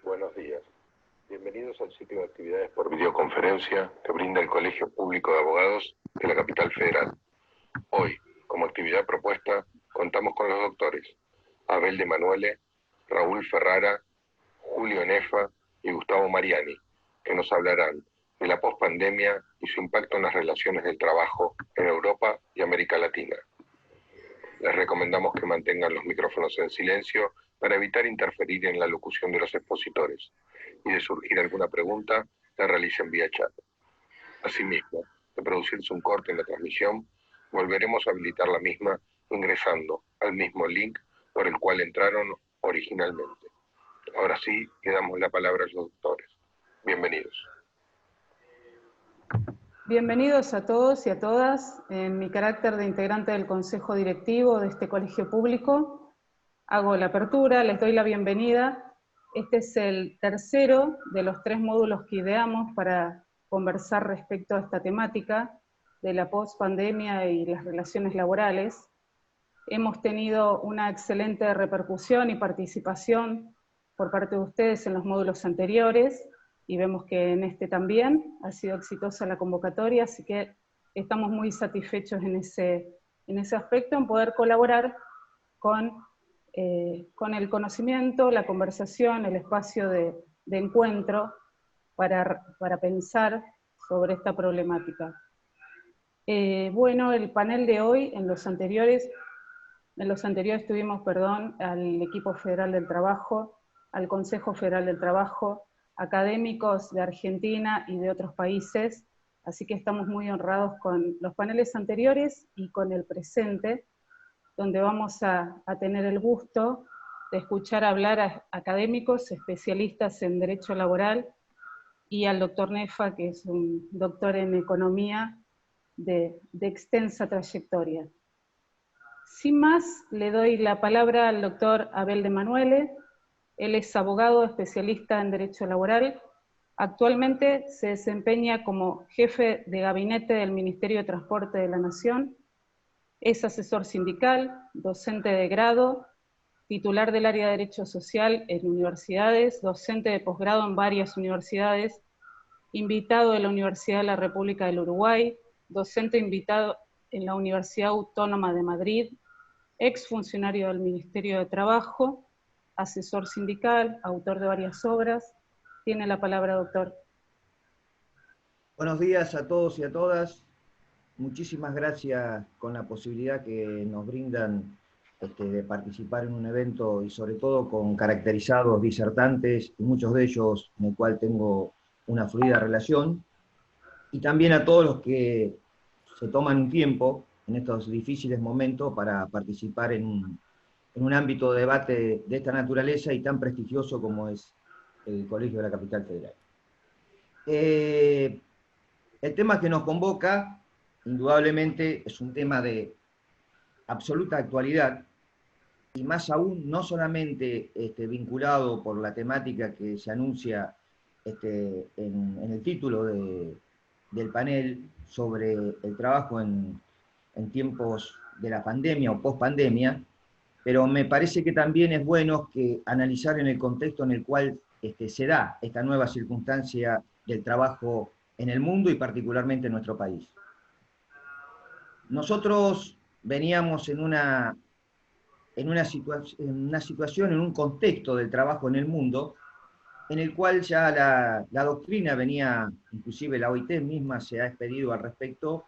Buenos días. Bienvenidos al ciclo de actividades por videoconferencia que brinda el Colegio Público de Abogados de la Capital Federal. Hoy, como actividad propuesta, contamos con los doctores Abel de Manuele, Raúl Ferrara, Julio Nefa y Gustavo Mariani, que nos hablarán de la pospandemia y su impacto en las relaciones del trabajo en Europa y América Latina. Les recomendamos que mantengan los micrófonos en silencio para evitar interferir en la locución de los expositores y de surgir alguna pregunta, la realicen vía chat. Asimismo, de producirse un corte en la transmisión, volveremos a habilitar la misma ingresando al mismo link por el cual entraron originalmente. Ahora sí, le damos la palabra a los doctores. Bienvenidos. Bienvenidos a todos y a todas. En mi carácter de integrante del Consejo Directivo de este colegio público, hago la apertura, les doy la bienvenida. Este es el tercero de los 3 módulos que ideamos para conversar respecto a esta temática de la pospandemia y las relaciones laborales. Hemos tenido una excelente repercusión y participación por parte de ustedes en los módulos anteriores, y vemos que en este también ha sido exitosa la convocatoria, así que estamos muy satisfechos en ese aspecto, en poder colaborar con el conocimiento, la conversación, el espacio de encuentro para pensar sobre esta problemática. Bueno, el panel de hoy, en los anteriores tuvimos, al Equipo Federal del Trabajo, al Consejo Federal del Trabajo, académicos de Argentina y de otros países, así que estamos muy honrados con los paneles anteriores y con el presente, donde vamos a tener el gusto de escuchar hablar a académicos, especialistas en Derecho Laboral, y al doctor Nefa, que es un doctor en Economía de extensa trayectoria. Sin más, le doy la palabra al doctor Abel de Manuele. Él es abogado especialista en Derecho Laboral. Actualmente se desempeña como jefe de gabinete del Ministerio de Transporte de la Nación. Es asesor sindical, docente de grado, titular del área de Derecho Social en universidades, docente de posgrado en varias universidades, invitado de la Universidad de la República del Uruguay, docente invitado en la Universidad Autónoma de Madrid, exfuncionario del Ministerio de Trabajo, asesor sindical, autor de varias obras. Tiene la palabra, doctor. Buenos días a todos y a todas. Muchísimas gracias con la posibilidad que nos brindan de participar en un evento y sobre todo con caracterizados disertantes, y muchos de ellos en el cual tengo una fluida relación. Y también a todos los que se toman un tiempo en estos difíciles momentos para participar en un ámbito de debate de esta naturaleza y tan prestigioso como es el Colegio de la Capital Federal. El tema que nos convoca, indudablemente, es un tema de absoluta actualidad, y más aún no solamente vinculado por la temática que se anuncia en el título del panel sobre el trabajo en tiempos de la pandemia o pospandemia, pero me parece que también es bueno que analizar en el contexto en el cual se da esta nueva circunstancia del trabajo en el mundo y particularmente en nuestro país. Nosotros veníamos en una situación, en un contexto del trabajo en el mundo, en el cual ya la doctrina venía, inclusive la OIT misma se ha expedido al respecto,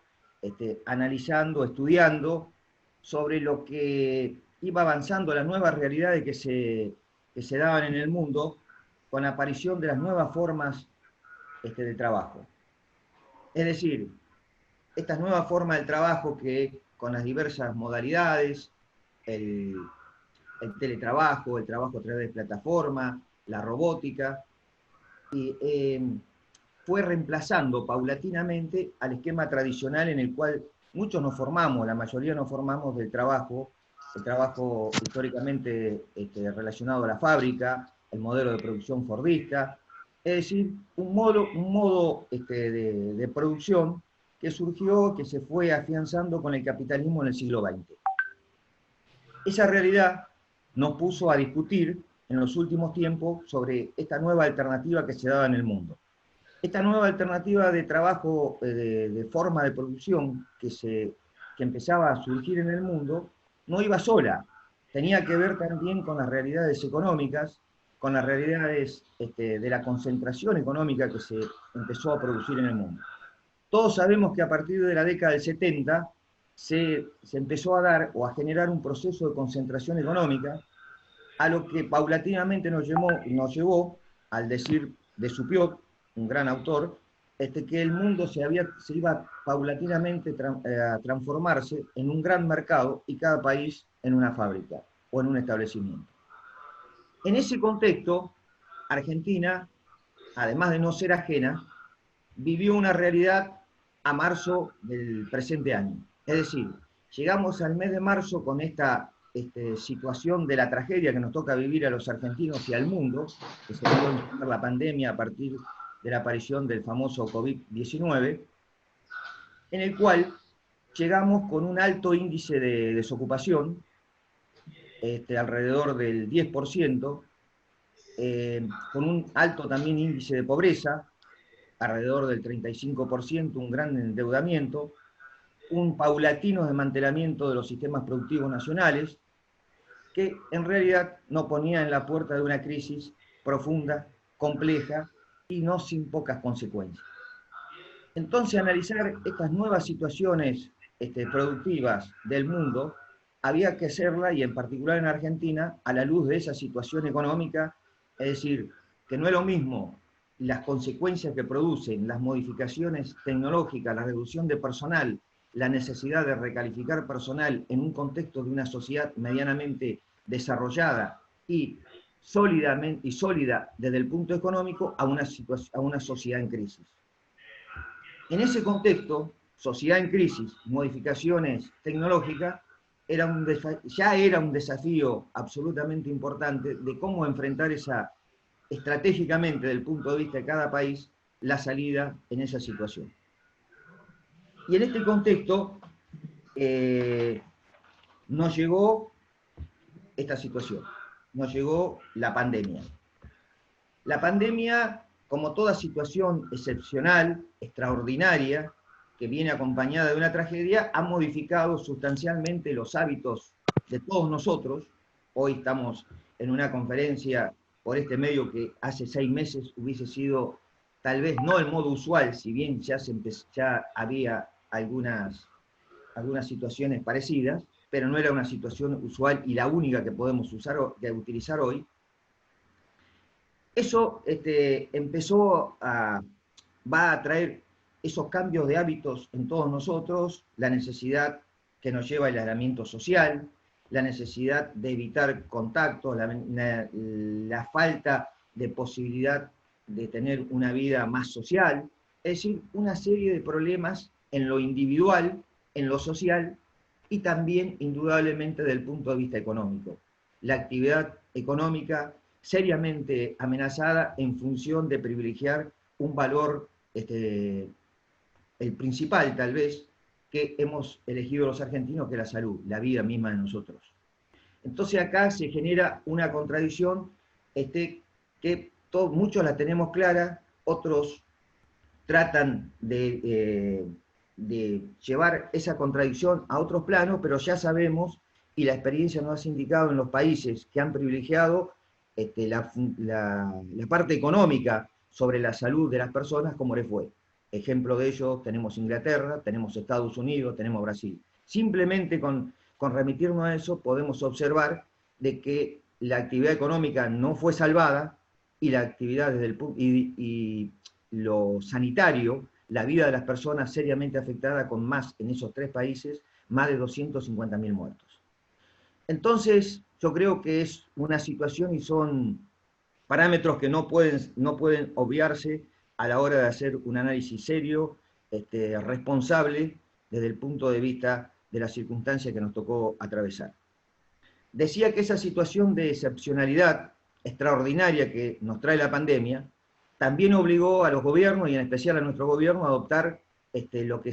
analizando, estudiando sobre lo que iba avanzando, las nuevas realidades que se daban en el mundo con la aparición de las nuevas formas de trabajo. Es decir, estas nuevas formas de trabajo que con las diversas modalidades, el teletrabajo, el trabajo a través de plataforma, la robótica, y fue reemplazando paulatinamente al esquema tradicional en el cual muchos nos formamos, la mayoría nos formamos del trabajo, el trabajo históricamente relacionado a la fábrica, el modelo de producción fordista, es decir, un modo de producción que surgió, que se fue afianzando con el capitalismo en el siglo XX. Esa realidad nos puso a discutir en los últimos tiempos sobre esta nueva alternativa que se daba en el mundo. Esta nueva alternativa de trabajo, de forma de producción que empezaba a surgir en el mundo, no iba sola. Tenía que ver también con las realidades económicas, con las realidades de la concentración económica que se empezó a producir en el mundo. Todos sabemos que a partir de la década del 70 se empezó a dar o a generar un proceso de concentración económica, a lo que paulatinamente nos llevó al decir de Supiot, un gran autor, que el mundo se iba paulatinamente a transformarse en un gran mercado y cada país en una fábrica o en un establecimiento. En ese contexto, Argentina, además de no ser ajena, vivió una realidad a marzo del presente año. Es decir, llegamos al mes de marzo con esta situación de la tragedia que nos toca vivir a los argentinos y al mundo, que se dio en la pandemia a partir de la aparición del famoso COVID-19, en el cual llegamos con un alto índice de desocupación, alrededor del 10%, con un alto también índice de pobreza, alrededor del 35%, un gran endeudamiento, un paulatino desmantelamiento de los sistemas productivos nacionales, que en realidad nos ponía en la puerta de una crisis profunda, compleja y no sin pocas consecuencias. Entonces, analizar estas nuevas situaciones productivas del mundo había que hacerla, y en particular en Argentina, a la luz de esa situación económica, es decir, que no es lo mismo las consecuencias que producen las modificaciones tecnológicas, la reducción de personal, la necesidad de recalificar personal en un contexto de una sociedad medianamente desarrollada y sólida desde el punto económico a una sociedad en crisis. En ese contexto, sociedad en crisis, modificaciones tecnológicas, ya era un desafío absolutamente importante de cómo enfrentar estratégicamente, desde el punto de vista de cada país, la salida en esa situación. Y en este contexto nos llegó esta situación, nos llegó la pandemia. La pandemia, como toda situación excepcional, extraordinaria, que viene acompañada de una tragedia, ha modificado sustancialmente los hábitos de todos nosotros. Hoy estamos en una conferencia por este medio que hace 6 meses hubiese sido tal vez no el modo usual, si bien ya había algunas situaciones parecidas, pero no era una situación usual y la única que podemos utilizar hoy. Eso va a traer esos cambios de hábitos en todos nosotros, la necesidad que nos lleva al aislamiento social, la necesidad de evitar contactos, la falta de posibilidad de tener una vida más social, es decir, una serie de problemas en lo individual, en lo social y también, indudablemente, desde el punto de vista económico. La actividad económica seriamente amenazada en función de privilegiar un valor, el principal tal vez, que hemos elegido los argentinos, que es la salud, la vida misma de nosotros. Entonces acá se genera una contradicción que muchos la tenemos clara, otros tratan de llevar esa contradicción a otros planos, pero ya sabemos, y la experiencia nos ha indicado en los países que han privilegiado la parte económica sobre la salud de las personas, como les fue. Ejemplo de ello tenemos Inglaterra, tenemos Estados Unidos, tenemos Brasil. Simplemente con remitirnos a eso podemos observar de que la actividad económica no fue salvada y la actividad y lo sanitario, la vida de las personas seriamente afectada, con en esos 3 países, más de 250.000 muertos. Entonces, yo creo que es una situación y son parámetros que no pueden obviarse a la hora de hacer un análisis serio, responsable, desde el punto de vista de la circunstancia que nos tocó atravesar. Decía que esa situación de excepcionalidad extraordinaria que nos trae la pandemia también obligó a los gobiernos, y en especial a nuestro gobierno, a adoptar lo que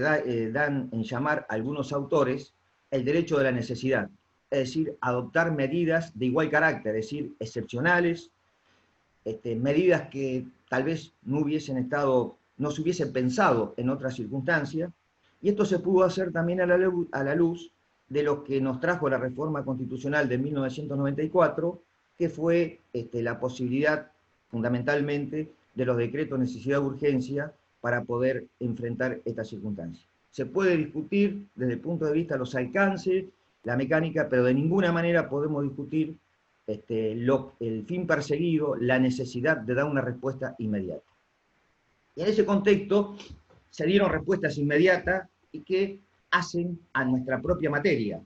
dan en llamar algunos autores el derecho de la necesidad. es decir, adoptar medidas de igual carácter, es decir, excepcionales, medidas que tal vez no se hubiesen pensado en otras circunstancias, y esto se pudo hacer también a la luz de lo que nos trajo la reforma constitucional de 1994, que fue la posibilidad, fundamentalmente, de los decretos de necesidad de urgencia para poder enfrentar estas circunstancias. Se puede discutir desde el punto de vista de los alcances, la mecánica, pero de ninguna manera podemos discutir el fin perseguido, la necesidad de dar una respuesta inmediata. Y en ese contexto se dieron respuestas inmediatas y que hacen a nuestra propia materia.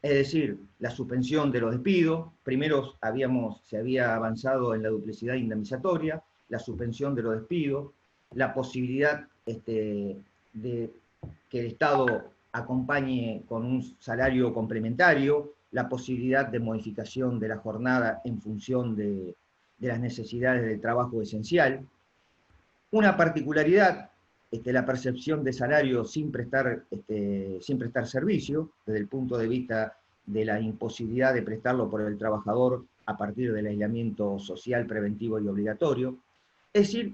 Es decir, la suspensión de los despidos, primero se había avanzado en la duplicidad indemnizatoria, la suspensión de los despidos, la posibilidad de que el Estado acompañe con un salario complementario, la posibilidad de modificación de la jornada en función de las necesidades del trabajo esencial. Una particularidad, la percepción de salario sin prestar servicio, desde el punto de vista de la imposibilidad de prestarlo por el trabajador a partir del aislamiento social preventivo y obligatorio. Es decir,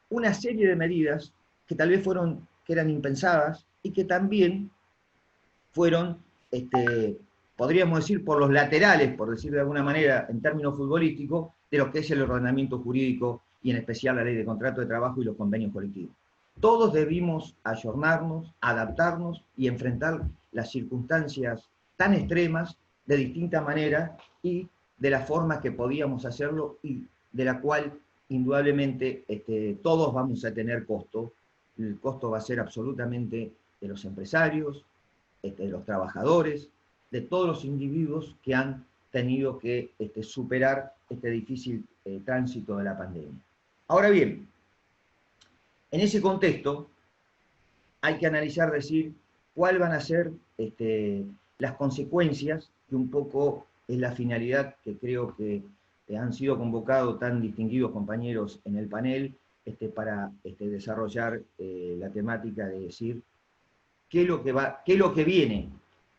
una serie de medidas que tal vez que eran impensadas y que también fueron, podríamos decir, por los laterales, por decir de alguna manera, en términos futbolísticos, de lo que es el ordenamiento jurídico y en especial la ley de contrato de trabajo y los convenios colectivos. Todos debimos ayornarnos, adaptarnos y enfrentar las circunstancias tan extremas de distinta manera y de la forma que podíamos hacerlo y de la cual indudablemente todos vamos a tener costo. El costo va a ser absolutamente de los empresarios, de los trabajadores, de todos los individuos que han tenido que superar este difícil tránsito de la pandemia. Ahora bien, en ese contexto hay que analizar, decir, cuáles van a ser las consecuencias, que un poco es la finalidad que creo que han sido convocados tan distinguidos compañeros en el panel para desarrollar la temática de decir qué es lo que viene,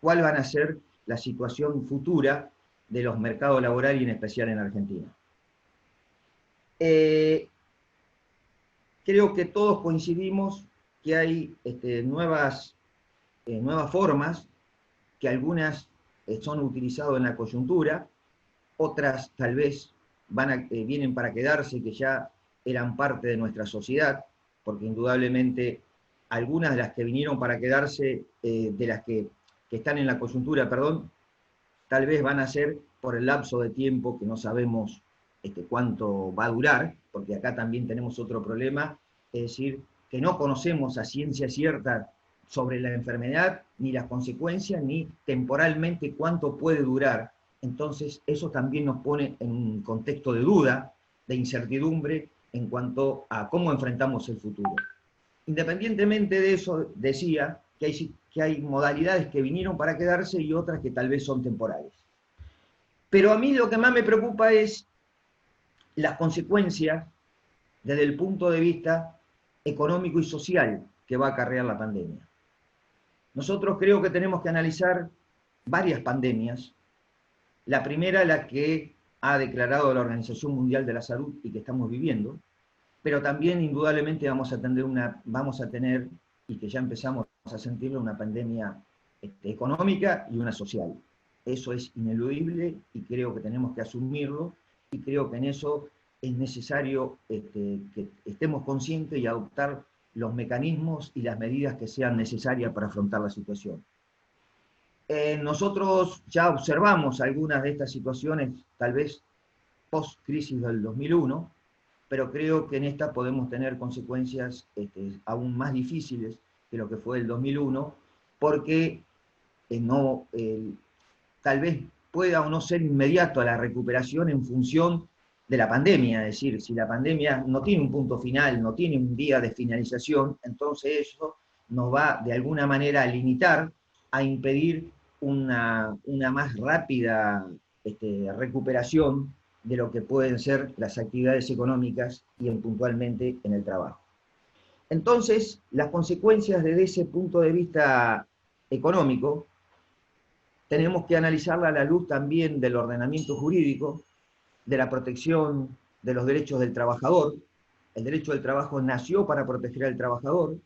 cuál van a ser la situación futura de los mercados laborales y en especial en Argentina. Creo que todos coincidimos que hay nuevas formas, que algunas son utilizadas en la coyuntura, otras tal vez vienen para quedarse, que ya eran parte de nuestra sociedad, porque indudablemente algunas de las que vinieron para quedarse, de las que están en la coyuntura, perdón, tal vez van a ser por el lapso de tiempo que no sabemos cuánto va a durar, porque acá también tenemos otro problema, es decir, que no conocemos a ciencia cierta sobre la enfermedad, ni las consecuencias, ni temporalmente cuánto puede durar. Entonces, eso también nos pone en un contexto de duda, de incertidumbre, en cuanto a cómo enfrentamos el futuro. Independientemente de eso, decía que hay modalidades que vinieron para quedarse y otras que tal vez son temporales. Pero a mí lo que más me preocupa es las consecuencias desde el punto de vista económico y social que va a acarrear la pandemia. Nosotros creo que tenemos que analizar varias pandemias. La primera, la que ha declarado la Organización Mundial de la Salud y que estamos viviendo, pero también indudablemente vamos a tener, y que ya empezamos a sentirlo, una pandemia económica y una social. Eso es ineludible y creo que tenemos que asumirlo, y creo que en eso es necesario que estemos conscientes y adoptar los mecanismos y las medidas que sean necesarias para afrontar la situación. Nosotros ya observamos algunas de estas situaciones, tal vez post-crisis del 2001, pero creo que en esta podemos tener consecuencias aún más difíciles que lo que fue el 2001, porque tal vez pueda o no ser inmediato a la recuperación en función de la pandemia, es decir, si la pandemia no tiene un punto final, no tiene un día de finalización, entonces eso nos va de alguna manera a limitar, a impedir una más rápida recuperación de lo que pueden ser las actividades económicas y puntualmente en el trabajo. Entonces, las consecuencias desde ese punto de vista económico tenemos que analizarla a la luz también del ordenamiento jurídico, de la protección de los derechos del trabajador. El derecho del trabajo nació para proteger al trabajador,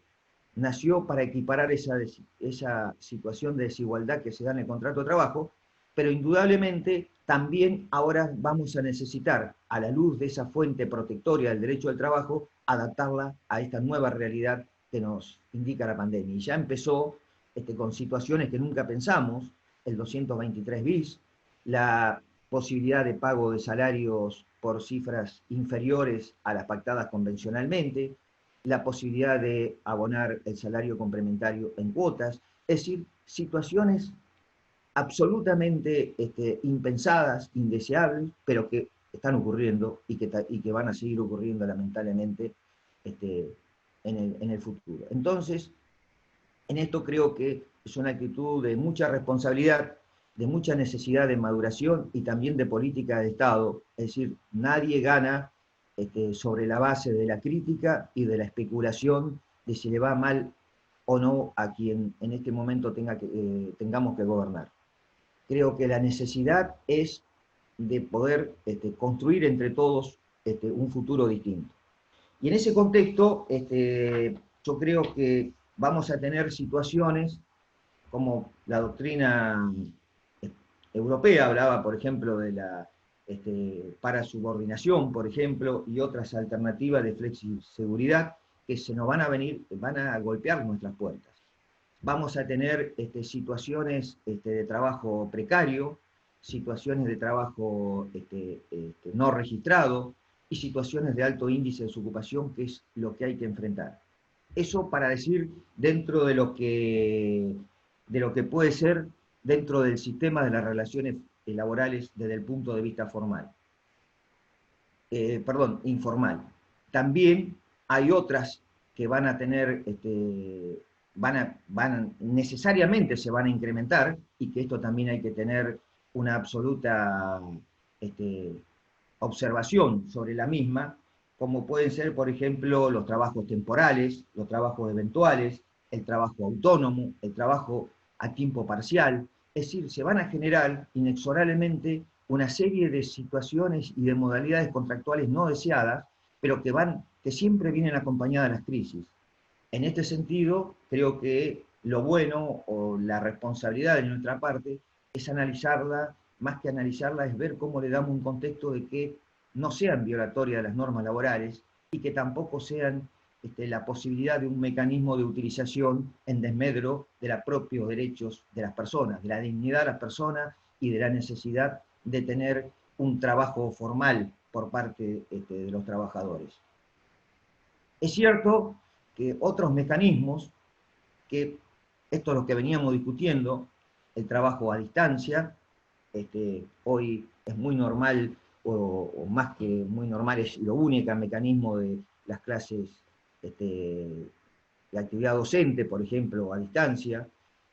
nació para equiparar esa situación de desigualdad que se da en el contrato de trabajo, pero indudablemente también ahora vamos a necesitar, a la luz de esa fuente protectoria del derecho del trabajo, adaptarla a esta nueva realidad que nos indica la pandemia. Y ya empezó con situaciones que nunca pensamos, el 223 bis, la posibilidad de pago de salarios por cifras inferiores a las pactadas convencionalmente, la posibilidad de abonar el salario complementario en cuotas, es decir, situaciones absolutamente impensadas, indeseables, pero que están ocurriendo y que van a seguir ocurriendo lamentablemente en el futuro. Entonces, en esto creo que es una actitud de mucha responsabilidad, de mucha necesidad de maduración y también de política de Estado. Es decir, nadie gana sobre la base de la crítica y de la especulación de si le va mal o no a quien en este momento tengamos que gobernar. Creo que la necesidad es de poder construir entre todos un futuro distinto. Y en ese contexto, yo creo que vamos a tener situaciones como la doctrina europea hablaba, por ejemplo, de la parasubordinación, por ejemplo, y otras alternativas de flexiseguridad que se nos van a golpear nuestras puertas. Vamos a tener situaciones de trabajo precario, situaciones de trabajo no registrado y situaciones de alto índice de desocupación, que es lo que hay que enfrentar. Eso para decir dentro de lo que puede ser dentro del sistema de las relaciones laborales desde el punto de vista formal. Informal. También hay otras que van a tener, necesariamente se van a incrementar, y que esto también hay que tener una absoluta observación sobre la misma, como pueden ser, por ejemplo, los trabajos temporales, los trabajos eventuales, el trabajo autónomo, el trabajo a tiempo parcial. Es decir, se van a generar inexorablemente una serie de situaciones y de modalidades contractuales no deseadas, pero que siempre vienen acompañadas de las crisis. En este sentido, creo que lo bueno o la responsabilidad de nuestra parte es analizarla, más que analizarla, es ver cómo le damos un contexto de que no sean violatorias de las normas laborales y que tampoco sean la posibilidad de un mecanismo de utilización en desmedro de los propios derechos de las personas, de la dignidad de las personas y de la necesidad de tener un trabajo formal por parte de los trabajadores. Es cierto que otros mecanismos, que esto es lo que veníamos discutiendo, el trabajo a distancia, hoy es muy normal, o más que muy normal, es lo único mecanismo de las clases de actividad docente, por ejemplo, a distancia,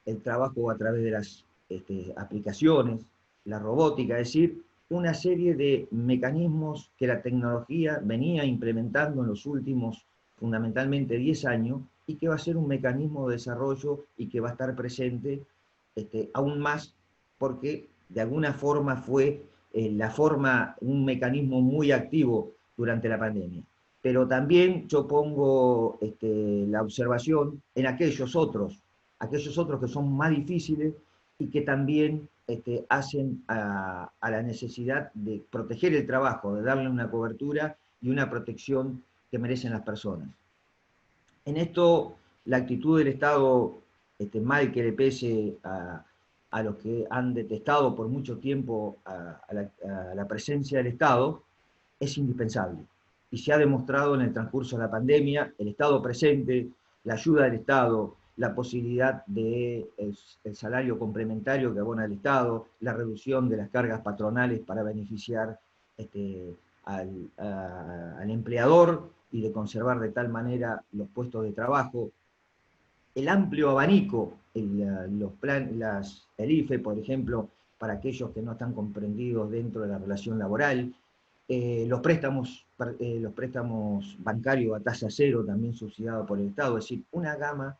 el trabajo a través de las aplicaciones, la robótica, es decir, una serie de mecanismos que la tecnología venía implementando en los últimos, fundamentalmente, 10 años, y que va a ser un mecanismo de desarrollo y que va a estar presente aún más, porque de alguna forma fue un mecanismo muy activo durante la pandemia. Pero también yo pongo la observación en aquellos otros que son más difíciles y que también hacen a la necesidad de proteger el trabajo, de darle una cobertura y una protección que merecen las personas. En esto, la actitud del Estado, mal que le pese a los que han detestado por mucho tiempo a la presencia del Estado, es indispensable. Y se ha demostrado en el transcurso de la pandemia, el Estado presente, la ayuda del Estado, la posibilidad del salario complementario que abona el Estado, la reducción de las cargas patronales para beneficiar al empleador y de conservar de tal manera los puestos de trabajo, el amplio abanico, el IFE, por ejemplo, para aquellos que no están comprendidos dentro de la relación laboral, los préstamos bancarios a tasa cero, también subsidiados por el Estado, es decir, una gama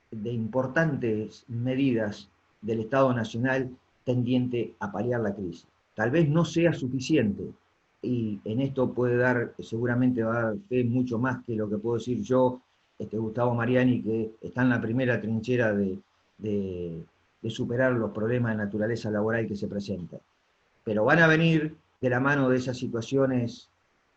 de importantes medidas del Estado Nacional tendiente a paliar la crisis. Tal vez no sea suficiente, y en esto puede dar, seguramente va a dar fe mucho más que lo que puedo decir yo, Gustavo Mariani, que está en la primera trinchera de superar los problemas de naturaleza laboral que se presentan. Pero van a venir de la mano de esas situaciones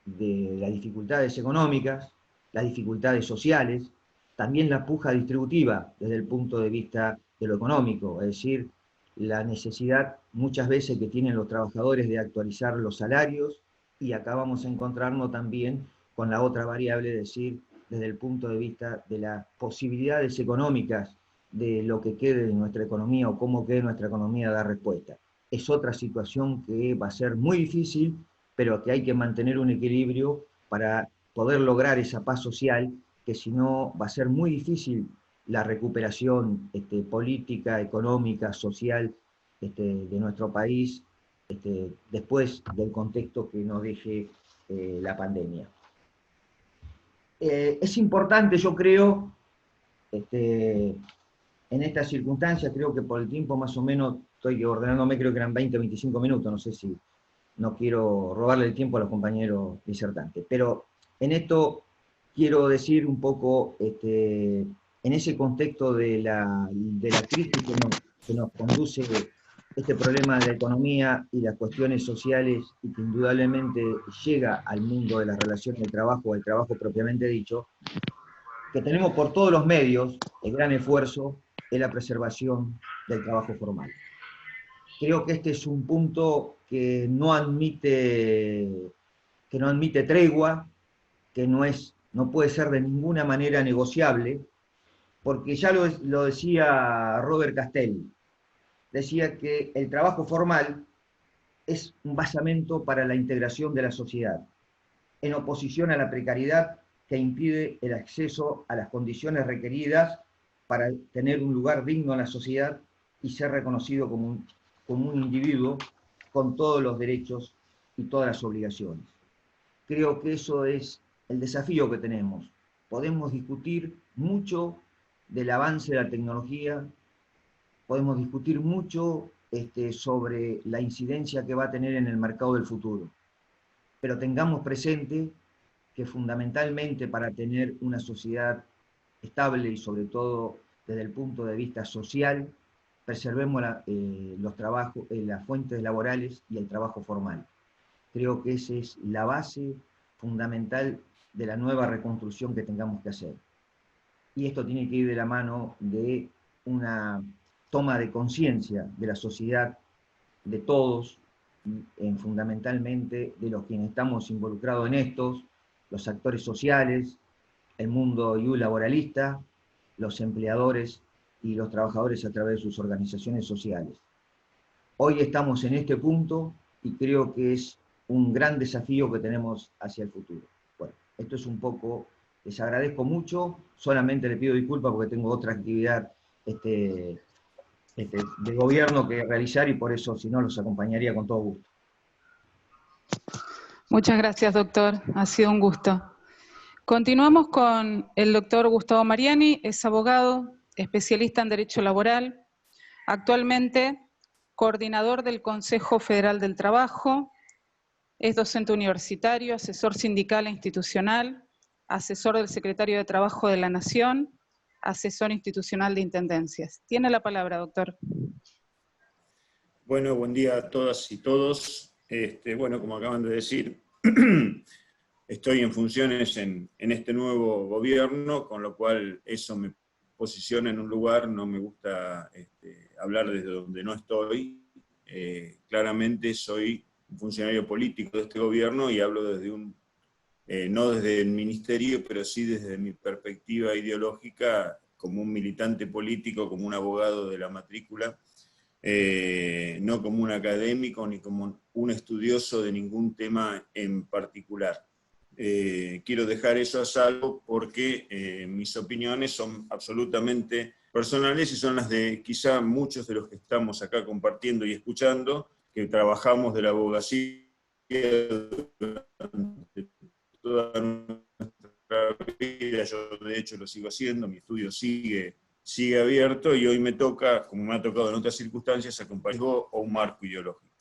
de las dificultades económicas, las dificultades sociales, también la puja distributiva desde el punto de vista de lo económico, es decir, la necesidad muchas veces que tienen los trabajadores de actualizar los salarios, y acá vamos a encontrarnos también con la otra variable, es decir, desde el punto de vista de las posibilidades económicas de lo que quede de nuestra economía o cómo quede nuestra economía a dar respuesta. Es otra situación que va a ser muy difícil, pero que hay que mantener un equilibrio para poder lograr esa paz social, que si no va a ser muy difícil la recuperación política, económica, social de nuestro país después del contexto que nos deje la pandemia. Es importante, yo creo, en estas circunstancias, creo que por el tiempo más o menos, estoy ordenándome, creo que eran 20 o 25 minutos, no sé si, no quiero robarle el tiempo a los compañeros disertantes, pero en esto quiero decir un poco, en ese contexto de la crisis que nos conduce este problema de la economía y las cuestiones sociales, y que indudablemente llega al mundo de las relaciones de trabajo, al trabajo propiamente dicho, que tenemos por todos los medios el gran esfuerzo en la preservación del trabajo formal. Creo que este es un punto que no admite tregua, que no puede ser de ninguna manera negociable, porque ya lo decía Robert Castelli, decía que el trabajo formal es un basamento para la integración de la sociedad, en oposición a la precariedad que impide el acceso a las condiciones requeridas para tener un lugar digno en la sociedad y ser reconocido como un individuo con todos los derechos y todas las obligaciones. Creo que eso es el desafío que tenemos. Podemos discutir mucho del avance de la tecnología, podemos discutir mucho sobre la incidencia que va a tener en el mercado del futuro, pero tengamos presente que fundamentalmente para tener una sociedad estable y sobre todo desde el punto de vista social, preservemos los trabajos, las fuentes laborales y el trabajo formal. Creo que esa es la base fundamental de la nueva reconstrucción que tengamos que hacer. Y esto tiene que ir de la mano de una toma de conciencia de la sociedad, de todos, fundamentalmente de los quienes estamos involucrados en estos, los actores sociales, el mundo laboralista, los empleadores y los trabajadores a través de sus organizaciones sociales. Hoy estamos en este punto y creo que es un gran desafío que tenemos hacia el futuro. Bueno, esto es un poco, les agradezco mucho, solamente le pido disculpas porque tengo otra actividad de gobierno que realizar, y por eso, si no, los acompañaría con todo gusto. Muchas gracias, doctor. Ha sido un gusto. Continuamos con el doctor Gustavo Mariani, es abogado, especialista en Derecho Laboral, actualmente coordinador del Consejo Federal del Trabajo, es docente universitario, asesor sindical e institucional, asesor del Secretario de Trabajo de la Nación, asesor institucional de Intendencias. Tiene la palabra, doctor. Bueno, buen día a todas y todos. Bueno, como acaban de decir, estoy en funciones en este nuevo gobierno, con lo cual eso me posiciona en un lugar, no me gusta hablar desde donde no estoy. Claramente soy un funcionario político de este gobierno y hablo desde no desde el ministerio, pero sí desde mi perspectiva ideológica, como un militante político, como un abogado de la matrícula, no como un académico ni como un estudioso de ningún tema en particular. Quiero dejar eso a salvo porque mis opiniones son absolutamente personales y son las de quizá muchos de los que estamos acá compartiendo y escuchando, que trabajamos de la abogacía durante toda nuestra vida. Yo de hecho lo sigo haciendo, mi estudio sigue sigue abierto y hoy me toca, como me ha tocado en otras circunstancias, acompañar o un marco ideológico.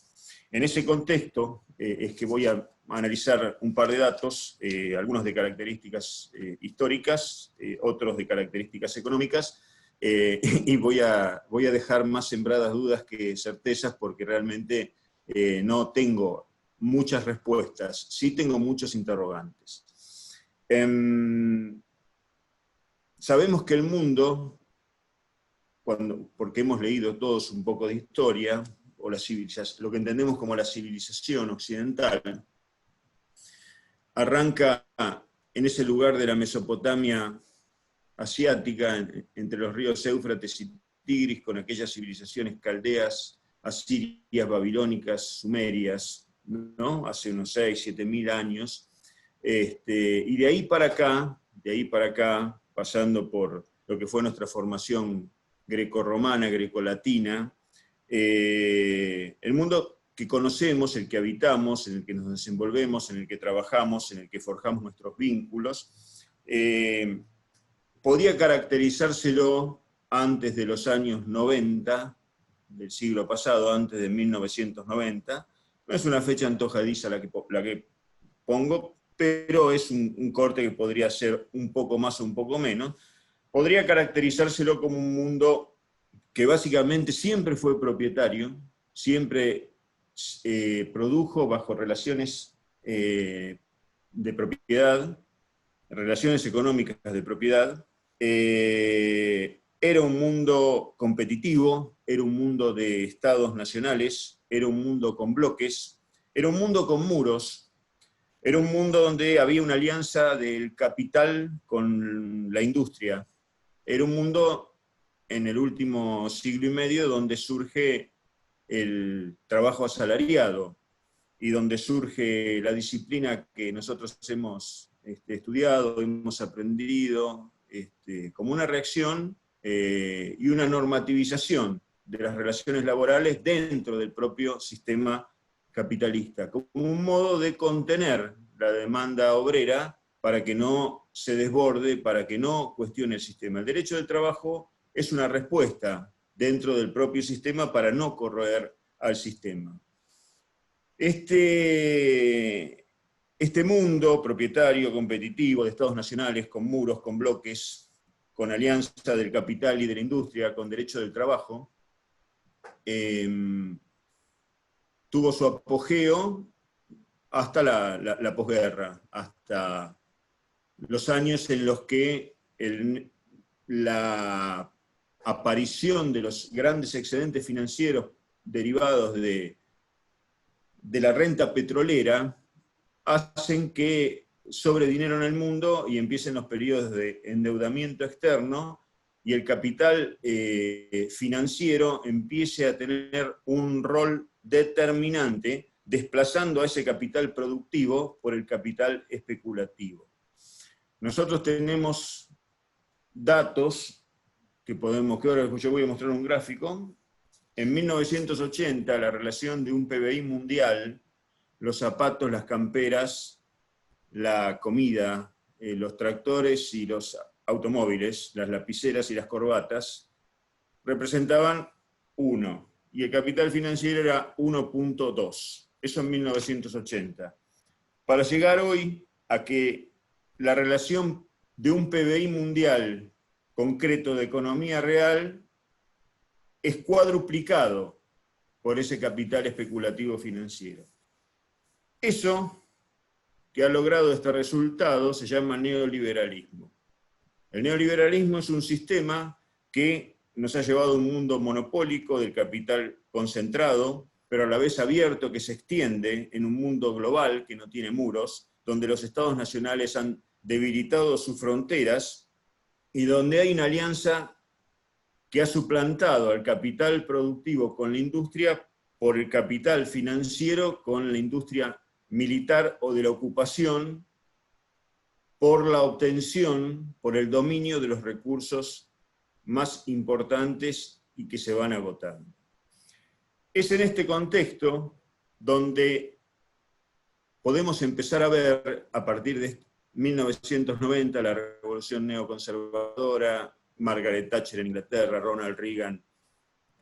En ese contexto es que voy a analizar un par de datos, algunos de características históricas, otros de características económicas, y voy a dejar más sembradas dudas que certezas, porque realmente no tengo muchas respuestas, sí tengo muchos interrogantes. Sabemos que el mundo, porque hemos leído todos un poco de historia, o lo que entendemos como la civilización occidental, arranca en ese lugar de la Mesopotamia asiática, entre los ríos Éufrates y Tigris, con aquellas civilizaciones caldeas, asirias, babilónicas, sumerias, ¿no? Hace unos 6.000 a 7.000 años, y de ahí para acá, pasando por lo que fue nuestra formación grecorromana, grecolatina, el mundo que conocemos, el que habitamos, en el que nos desenvolvemos, en el que trabajamos, en el que forjamos nuestros vínculos, podía caracterizárselo antes de los años 90, del siglo pasado, antes de 1990. No es una fecha antojadiza la que pongo, pero es un corte que podría ser un poco más o un poco menos. Podría caracterizárselo como un mundo que básicamente siempre fue propietario, siempre produjo bajo relaciones de propiedad, relaciones económicas de propiedad. Era un mundo competitivo, era un mundo de estados nacionales, era un mundo con bloques, era un mundo con muros, era un mundo donde había una alianza del capital con la industria. Era un mundo en el último siglo y medio donde surge el trabajo asalariado y donde surge la disciplina que nosotros hemos estudiado, hemos aprendido, como una reacción y una normativización de las relaciones laborales dentro del propio sistema capitalista, como un modo de contener la demanda obrera para que no se desborde, para que no cuestione el sistema. El derecho del trabajo es una respuesta dentro del propio sistema para no corroer al sistema. Este mundo propietario, competitivo, de estados nacionales, con muros, con bloques, con alianza del capital y de la industria, con derecho del trabajo, tuvo su apogeo hasta la posguerra, hasta los años en los que la aparición de los grandes excedentes financieros derivados de la renta petrolera hacen que sobre dinero en el mundo y empiecen los periodos de endeudamiento externo y el capital financiero empiece a tener un rol determinante, desplazando a ese capital productivo por el capital especulativo. Nosotros tenemos datos que ahora yo voy a mostrar un gráfico. En 1980, la relación de un PBI mundial, los zapatos, las camperas, la comida, los tractores y los automóviles, las lapiceras y las corbatas, representaban 1, y el capital financiero era 1.2. Eso en 1980. Para llegar hoy a que la relación de un PBI mundial concreto de economía real es cuadruplicado por ese capital especulativo financiero. Eso que ha logrado este resultado se llama neoliberalismo. El neoliberalismo es un sistema que nos ha llevado a un mundo monopólico del capital concentrado, pero a la vez abierto, que se extiende en un mundo global que no tiene muros, donde los estados nacionales han debilitado sus fronteras y donde hay una alianza que ha suplantado al capital productivo con la industria por el capital financiero con la industria militar o de la ocupación, por la obtención, por el dominio de los recursos más importantes y que se van agotando. Es en este contexto donde podemos empezar a ver, a partir de 1990, la revolución neoconservadora, Margaret Thatcher en Inglaterra, Ronald Reagan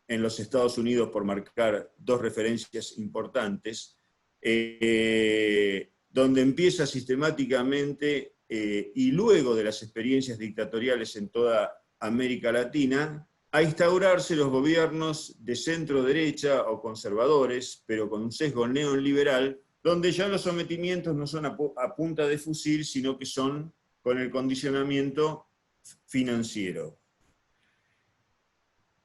en los Estados Unidos, por marcar dos referencias importantes, donde empieza sistemáticamente, y luego de las experiencias dictatoriales en toda América Latina, a instaurarse los gobiernos de centro-derecha o conservadores, pero con un sesgo neoliberal, donde ya los sometimientos no son a punta de fusil, sino que son con el condicionamiento financiero.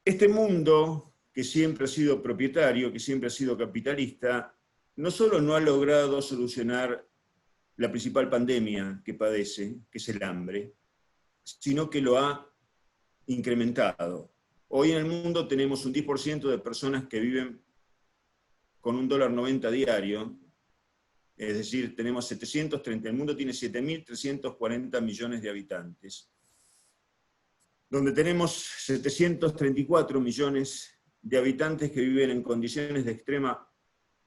Este mundo, que siempre ha sido propietario, que siempre ha sido capitalista, no solo no ha logrado solucionar la principal pandemia que padece, que es el hambre, sino que lo ha incrementado. Hoy en el mundo tenemos un 10% de personas que viven con $1.90 diario, es decir, tenemos 730, el mundo tiene 7.340 millones de habitantes, donde tenemos 734 millones de habitantes que viven en condiciones de extrema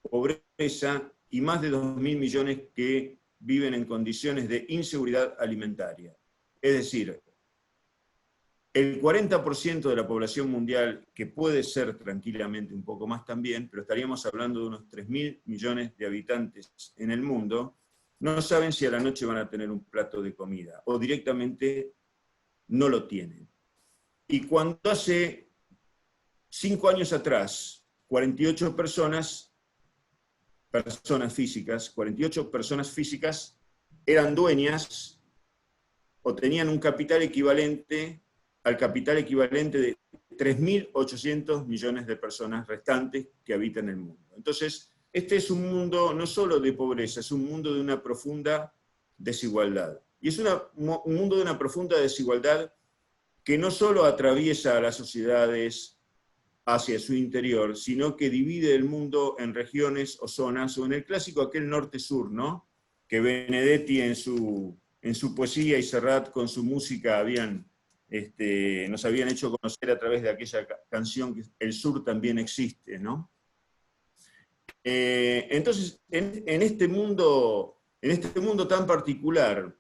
pobreza y más de 2.000 millones que viven en condiciones de inseguridad alimentaria. Es decir, el 40% de la población mundial, que puede ser tranquilamente un poco más también, pero estaríamos hablando de unos 3.000 millones de habitantes en el mundo, no saben si a la noche van a tener un plato de comida, o directamente no lo tienen. Y cuando hace 5 años atrás, 48 personas físicas eran dueñas o tenían un capital equivalente al capital equivalente de 3.800 millones de personas restantes que habitan el mundo. Entonces, este es un mundo no solo de pobreza, es un mundo de una profunda desigualdad. Y es un mundo de una profunda desigualdad que no solo atraviesa a las sociedades hacia su interior, sino que divide el mundo en regiones o zonas, o en el clásico aquel norte-sur, ¿no? Que Benedetti en su poesía y Serrat con su música nos habían hecho conocer a través de aquella canción que El Sur también existe, ¿no? Entonces, en este mundo tan particular,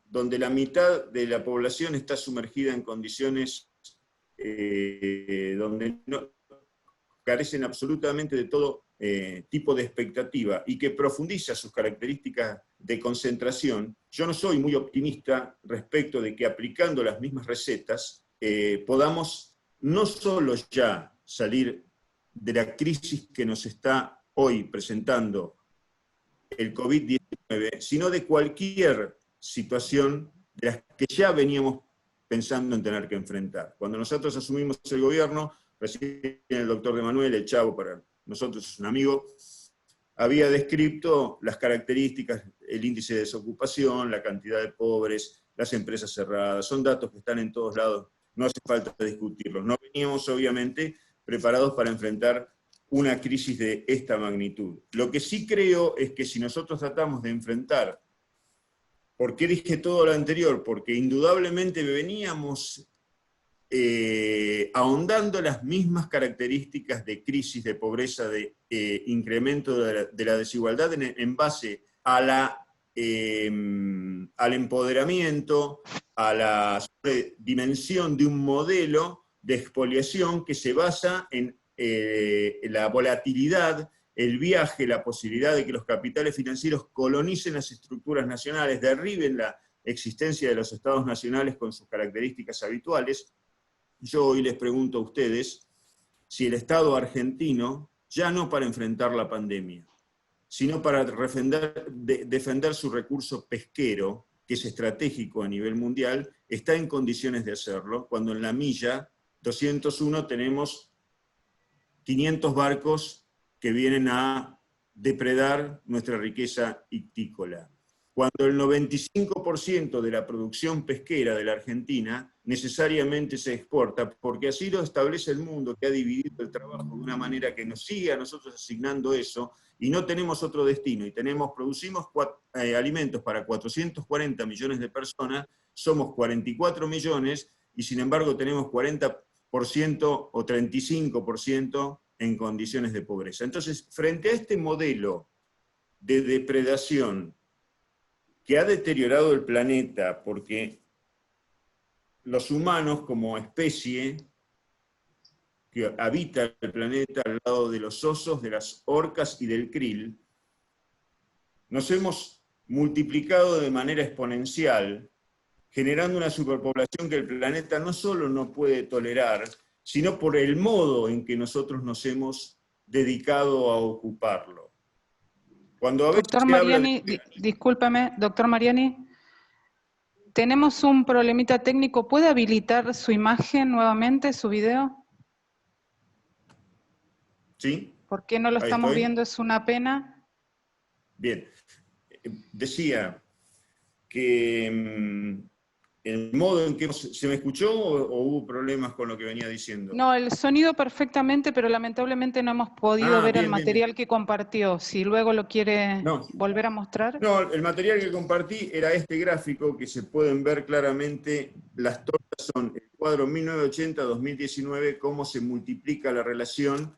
donde la mitad de la población está sumergida en condiciones donde carecen absolutamente de todo tipo de expectativa y que profundiza sus características de concentración, yo no soy muy optimista respecto de que aplicando las mismas recetas podamos no solo ya salir de la crisis que nos está hoy presentando el COVID-19, sino de cualquier situación de las que ya veníamos pensando en tener que enfrentar. Cuando nosotros asumimos el gobierno, recién el doctor de Manuel, el Chavo, para nosotros es un amigo, había descrito las características, el índice de desocupación, la cantidad de pobres, las empresas cerradas, son datos que están en todos lados, no hace falta discutirlos. No veníamos, obviamente, preparados para enfrentar una crisis de esta magnitud. Lo que sí creo es que si nosotros tratamos de enfrentar, ¿por qué dije todo lo anterior? Porque indudablemente veníamos ahondando las mismas características de crisis, de pobreza, de incremento de la desigualdad en base a al empoderamiento, a la dimensión de un modelo de expoliación que se basa en la volatilidad, el viaje, la posibilidad de que los capitales financieros colonicen las estructuras nacionales, derriben la existencia de los estados nacionales con sus características habituales. Yo hoy les pregunto a ustedes si el Estado argentino, ya no para enfrentar la pandemia, sino para defender su recurso pesquero, que es estratégico a nivel mundial, está en condiciones de hacerlo, cuando en la milla 201 tenemos 500 barcos que vienen a depredar nuestra riqueza ictícola. Cuando el 95% de la producción pesquera de la Argentina necesariamente se exporta, porque así lo establece el mundo, que ha dividido el trabajo de una manera que nos sigue a nosotros asignando eso, y no tenemos otro destino, y producimos alimentos para 440 millones de personas, somos 44 millones, y sin embargo tenemos 40% o 35% en condiciones de pobreza. Entonces, frente a este modelo de depredación que ha deteriorado el planeta, porque los humanos como especie que habita el planeta al lado de los osos, de las orcas y del krill, nos hemos multiplicado de manera exponencial, generando una superpoblación que el planeta no solo no puede tolerar, sino por el modo en que nosotros nos hemos dedicado a ocuparlo. Cuando a veces Doctor se habla Mariani, discúlpeme, doctor Mariani, tenemos un problemita técnico. ¿Puede habilitar su imagen nuevamente, su video? ¿Sí? ¿Por qué no lo Ahí estamos estoy. viendo? Es una pena. Bien. Decía que el modo en que se me escuchó o hubo problemas con lo que venía diciendo. No, el sonido perfectamente, pero lamentablemente no hemos podido ver el Bien, bien, bien. material que compartió. Si luego lo quiere No, volver a mostrar. no, el material que compartí era este gráfico que se pueden ver claramente. Las tortas son el cuadro 1980-2019, cómo se multiplica la relación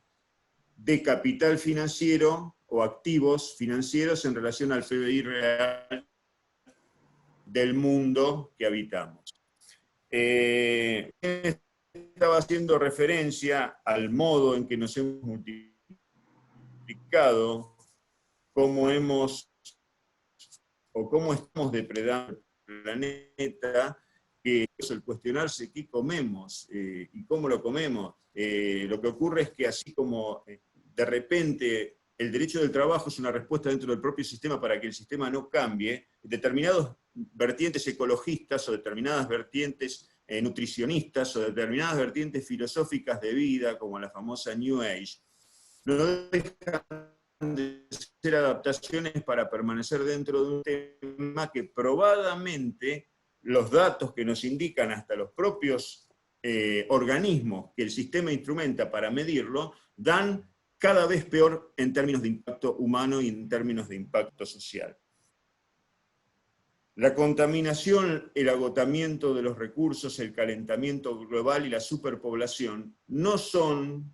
de capital financiero o activos financieros en relación al PBI real del mundo que habitamos. Estaba haciendo referencia al modo en que nos hemos multiplicado, cómo estamos depredando el planeta, que es el cuestionarse qué comemos y cómo lo comemos. Lo que ocurre es que así como de repente el derecho del trabajo es una respuesta dentro del propio sistema para que el sistema no cambie, determinadas vertientes ecologistas o determinadas vertientes nutricionistas o determinadas vertientes filosóficas de vida, como la famosa New Age, no dejan de ser adaptaciones para permanecer dentro de un tema que probadamente los datos que nos indican hasta los propios organismos que el sistema instrumenta para medirlo, dan cada vez peor en términos de impacto humano y en términos de impacto social. La contaminación, el agotamiento de los recursos, el calentamiento global y la superpoblación no son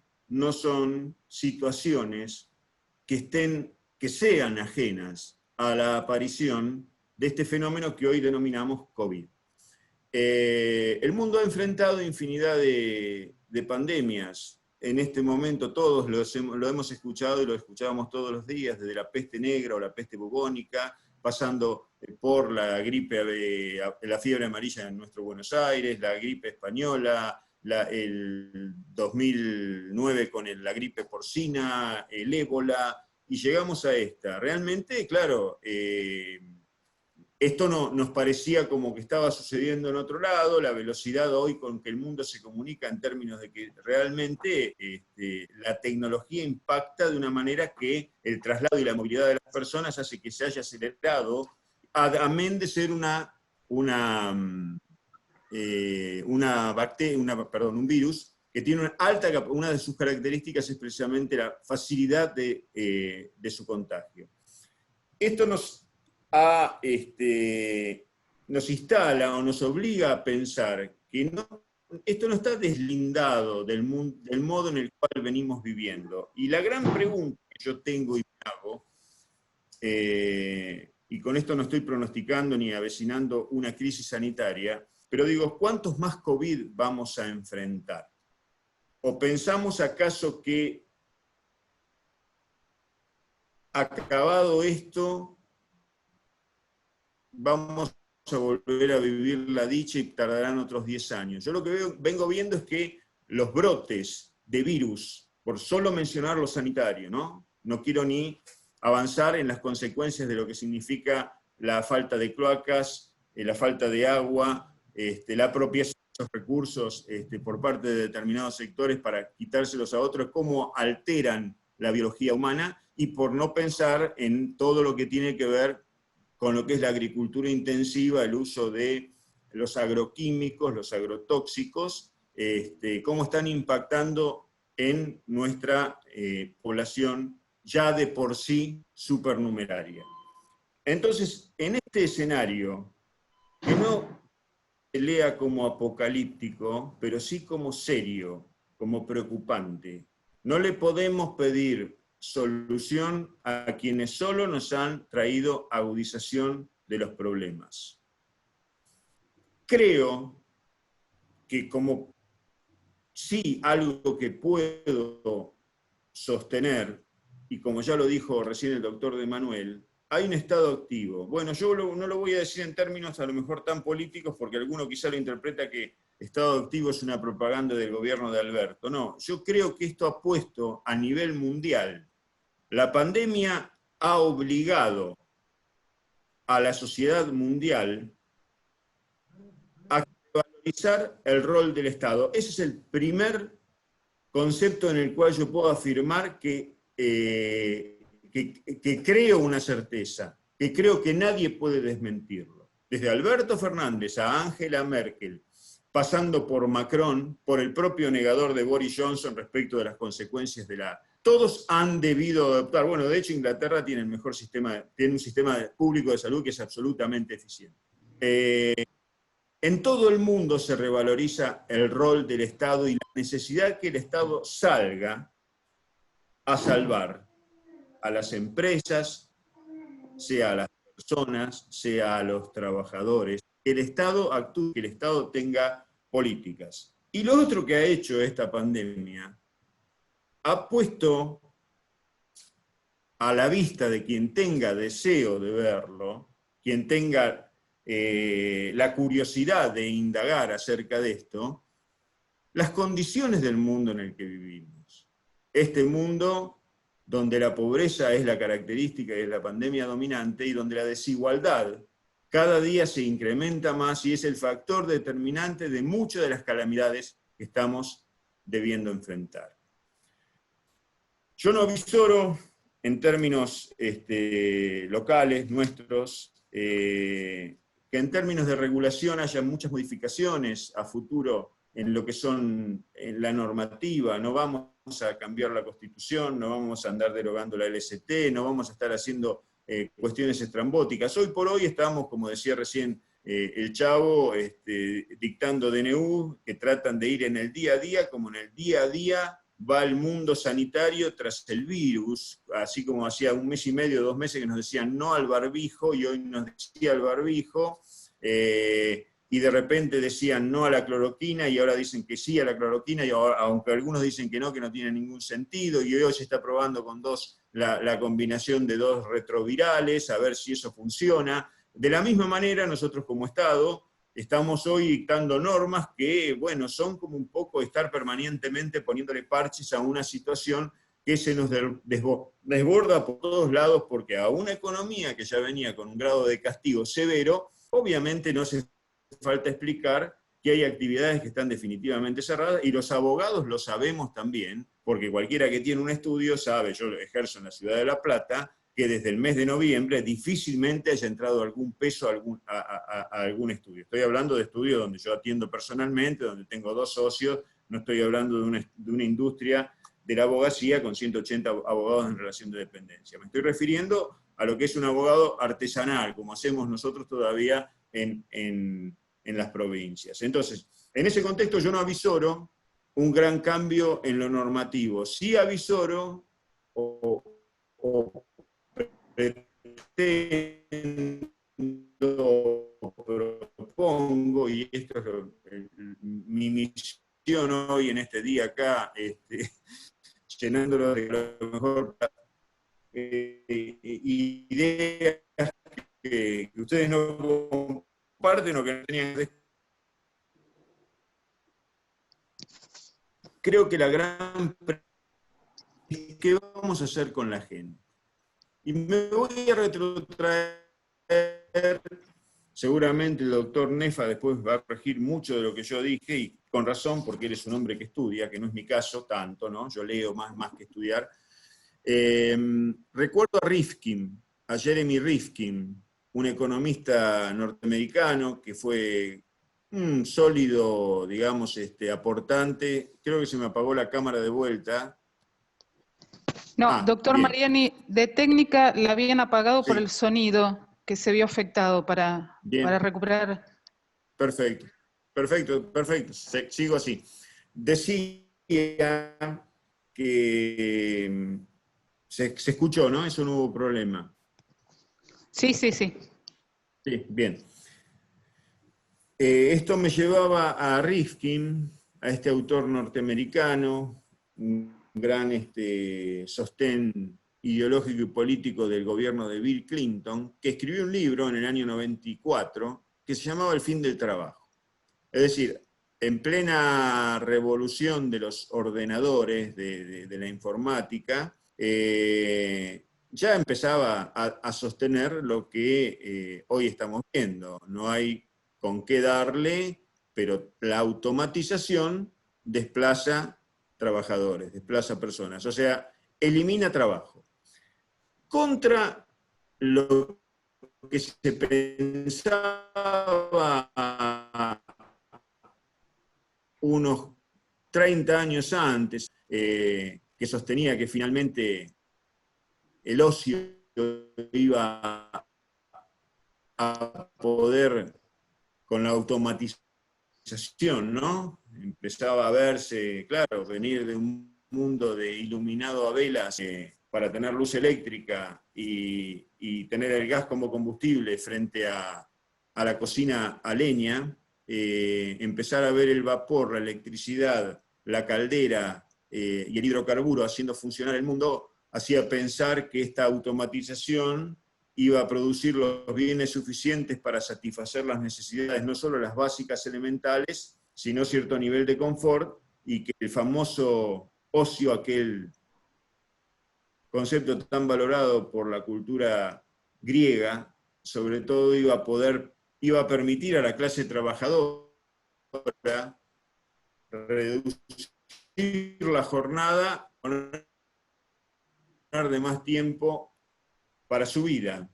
situaciones que sean ajenas a la aparición de este fenómeno que hoy denominamos COVID. El mundo ha enfrentado infinidad de pandemias. En este momento todos lo hemos escuchado y lo escuchábamos todos los días, desde la peste negra o la peste bubónica, pasando por la gripe, la fiebre amarilla en nuestro Buenos Aires, la gripe española, el 2009 con la gripe porcina, el ébola, y llegamos a esta. Realmente, claro, esto nos parecía como que estaba sucediendo en otro lado, la velocidad hoy con que el mundo se comunica en términos de que realmente la tecnología impacta de una manera que el traslado y la movilidad de las personas hace que se haya acelerado, amén de ser un virus que tiene una de sus características es precisamente la facilidad de su contagio. Esto nos instala o nos obliga a pensar que esto no está deslindado del modo en el cual venimos viviendo. Y la gran pregunta que yo tengo y me hago, y con esto no estoy pronosticando ni avecinando una crisis sanitaria, pero digo, ¿cuántos más COVID vamos a enfrentar? ¿O pensamos acaso que acabado esto vamos a volver a vivir la dicha y tardarán otros 10 años? Yo lo que vengo viendo es que los brotes de virus, por solo mencionar lo sanitario, no quiero ni avanzar en las consecuencias de lo que significa la falta de cloacas, la falta de agua, la apropiación de esos recursos por parte de determinados sectores para quitárselos a otros, cómo alteran la biología humana, y por no pensar en todo lo que tiene que ver con lo que es la agricultura intensiva, el uso de los agroquímicos, los agrotóxicos, cómo están impactando en nuestra población ya de por sí supernumeraria. Entonces, en este escenario, que no se lea como apocalíptico, pero sí como serio, como preocupante, no le podemos pedir solución a quienes solo nos han traído agudización de los problemas. Creo que como sí algo que puedo sostener, y como ya lo dijo recién el doctor de Manuel, hay un Estado activo. Bueno, yo no lo voy a decir en términos a lo mejor tan políticos, porque alguno quizá lo interpreta que Estado activo es una propaganda del gobierno de Alberto. No, yo creo que esto ha puesto a nivel mundial. La pandemia ha obligado a la sociedad mundial a valorizar el rol del Estado. Ese es el primer concepto en el cual yo puedo afirmar que creo una certeza, que creo que nadie puede desmentirlo. Desde Alberto Fernández a Angela Merkel, pasando por Macron, por el propio negador de Boris Johnson respecto de las consecuencias de la... Todos han debido adoptar. Bueno, de hecho Inglaterra tiene el mejor sistema, tiene un sistema público de salud que es absolutamente eficiente. En todo el mundo se revaloriza el rol del Estado y la necesidad que el Estado salga a salvar a las empresas, sea a las personas, sea a los trabajadores, que el Estado actúe, que el Estado tenga políticas. Y lo otro que ha hecho esta pandemia, ha puesto a la vista de quien tenga deseo de verlo, quien tenga la curiosidad de indagar acerca de esto, las condiciones del mundo en el que vivimos. Este mundo donde la pobreza es la característica de la pandemia dominante y donde la desigualdad cada día se incrementa más y es el factor determinante de muchas de las calamidades que estamos debiendo enfrentar. Yo no avisoro en términos locales, nuestros, que en términos de regulación haya muchas modificaciones a futuro en lo que son en la normativa. No vamos a cambiar la Constitución, no vamos a andar derogando la LST, no vamos a estar haciendo cuestiones estrambóticas. Hoy por hoy estamos, como decía recién el Chavo, dictando DNU que tratan de ir en el día a día, como en el día a día va el mundo sanitario tras el virus, así como hacía 1 mes y medio, 2 meses que nos decían no al barbijo, y hoy nos decía al barbijo, y de repente decían no a la cloroquina, y ahora dicen que sí a la cloroquina, y ahora, aunque algunos dicen que no tiene ningún sentido, y hoy se está probando con la combinación de 2 retrovirales, a ver si eso funciona. De la misma manera, nosotros como Estado, estamos hoy dictando normas que, bueno, son como un poco estar permanentemente poniéndole parches a una situación que se nos desborda por todos lados, porque a una economía que ya venía con un grado de castigo severo, obviamente no hace falta explicar que hay actividades que están definitivamente cerradas, y los abogados lo sabemos también, porque cualquiera que tiene un estudio sabe, yo ejerzo en la ciudad de La Plata, que desde el mes de noviembre difícilmente haya entrado algún peso a algún estudio. Estoy hablando de estudios donde yo atiendo personalmente, donde tengo 2 socios, no estoy hablando de una industria de la abogacía con 180 abogados en relación de dependencia. Me estoy refiriendo a lo que es un abogado artesanal, como hacemos nosotros todavía en las provincias. Entonces, en ese contexto yo no avisoro un gran cambio en lo normativo. Sí avisoro o propongo, y esto es mi misión hoy en este día acá, llenándolo de lo mejor, ideas que ustedes no comparten o que no tenían. Creo que la gran pregunta es qué vamos a hacer con la gente. Y me voy a retrotraer, seguramente el doctor Nefa después va a corregir mucho de lo que yo dije, y con razón, porque él es un hombre que estudia, que no es mi caso tanto, ¿no? Yo leo más que estudiar. Recuerdo a Rifkin, a Jeremy Rifkin, un economista norteamericano que fue un sólido, digamos, aportante. Creo que se me apagó la cámara de vuelta. No, doctor bien. Mariani, de técnica la habían apagado Sí. por el sonido que se vio afectado para recuperar. Perfecto. Sigo así. Decía que se escuchó, ¿no? Eso no hubo problema. Sí. Sí, bien. Esto me llevaba a Rifkin, a este autor norteamericano, un gran sostén ideológico y político del gobierno de Bill Clinton, que escribió un libro en el año 94 que se llamaba El fin del trabajo. Es decir, en plena revolución de los ordenadores, de la informática, ya empezaba a sostener lo que hoy estamos viendo. No hay con qué darle, pero la automatización desplaza trabajadores, desplaza personas, o sea, elimina trabajo. Contra lo que se pensaba unos 30 años antes, que sostenía que finalmente el ocio iba a poder con la automatización, ¿no? Empezaba a verse, claro, venir de un mundo de iluminado a velas para tener luz eléctrica y tener el gas como combustible frente a la cocina a leña, empezar a ver el vapor, la electricidad, la caldera y el hidrocarburo haciendo funcionar el mundo, hacía pensar que esta automatización iba a producir los bienes suficientes para satisfacer las necesidades, no solo las básicas elementales, sino cierto nivel de confort, y que el famoso ocio, aquel concepto tan valorado por la cultura griega, sobre todo iba a permitir a la clase trabajadora reducir la jornada, poner de más tiempo para su vida.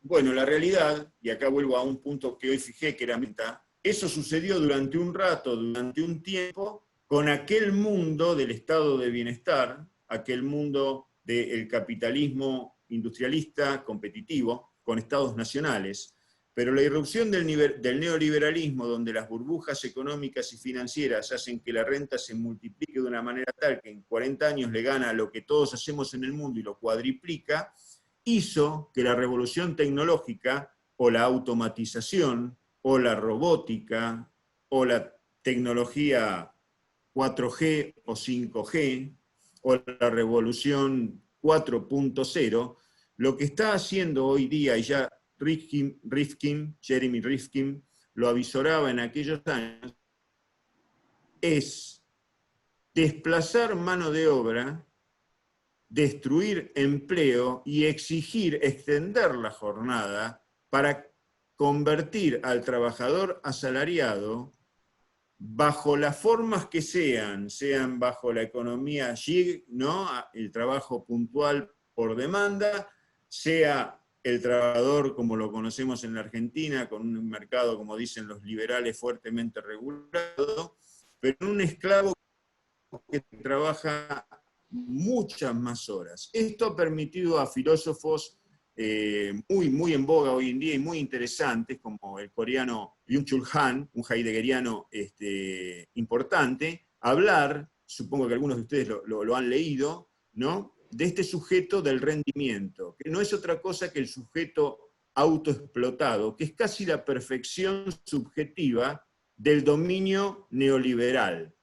Bueno, la realidad, y acá vuelvo a un punto que hoy fijé, que era meta, eso sucedió durante un rato, durante un tiempo, con aquel mundo del estado de bienestar, aquel mundo del capitalismo industrialista competitivo, con estados nacionales. Pero la irrupción del neoliberalismo, donde las burbujas económicas y financieras hacen que la renta se multiplique de una manera tal que en 40 años le gana lo que todos hacemos en el mundo y lo cuadriplica, hizo que la revolución tecnológica o la automatización o la robótica o la tecnología 4G o 5G o la revolución 4.0, lo que está haciendo hoy día, y ya Jeremy Rifkin lo avisoraba en aquellos años, es desplazar mano de obra, destruir empleo y extender la jornada para convertir al trabajador asalariado bajo las formas que sean bajo la economía gig, ¿no? El trabajo puntual por demanda, sea el trabajador como lo conocemos en la Argentina, con un mercado, como dicen los liberales, fuertemente regulado, pero un esclavo que trabaja muchas más horas. Esto ha permitido a filósofos muy en boga hoy en día y muy interesantes, como el coreano Byung-Chul Han, un heideggeriano importante, hablar, supongo que algunos de ustedes lo han leído, ¿no?, de este sujeto del rendimiento, que no es otra cosa que el sujeto autoexplotado, que es casi la perfección subjetiva del dominio neoliberal.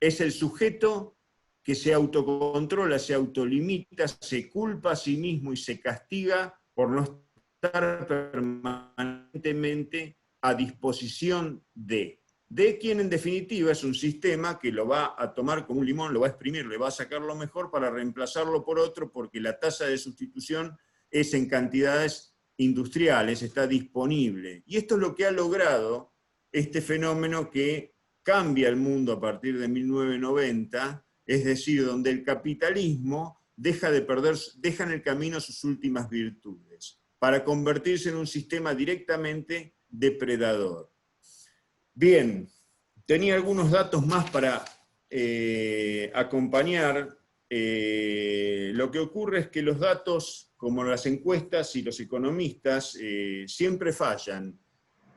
Es el sujeto que se autocontrola, se autolimita, se culpa a sí mismo y se castiga por no estar permanentemente a disposición de quien en definitiva es un sistema que lo va a tomar como un limón, lo va a exprimir, le va a sacar lo mejor para reemplazarlo por otro, porque la tasa de sustitución es en cantidades industriales, está disponible. Y esto es lo que ha logrado este fenómeno que cambia el mundo a partir de 1990, es decir, donde el capitalismo deja en el camino sus últimas virtudes, para convertirse en un sistema directamente depredador. Bien, tenía algunos datos más para acompañar. Lo que ocurre es que los datos, como las encuestas y los economistas, siempre fallan.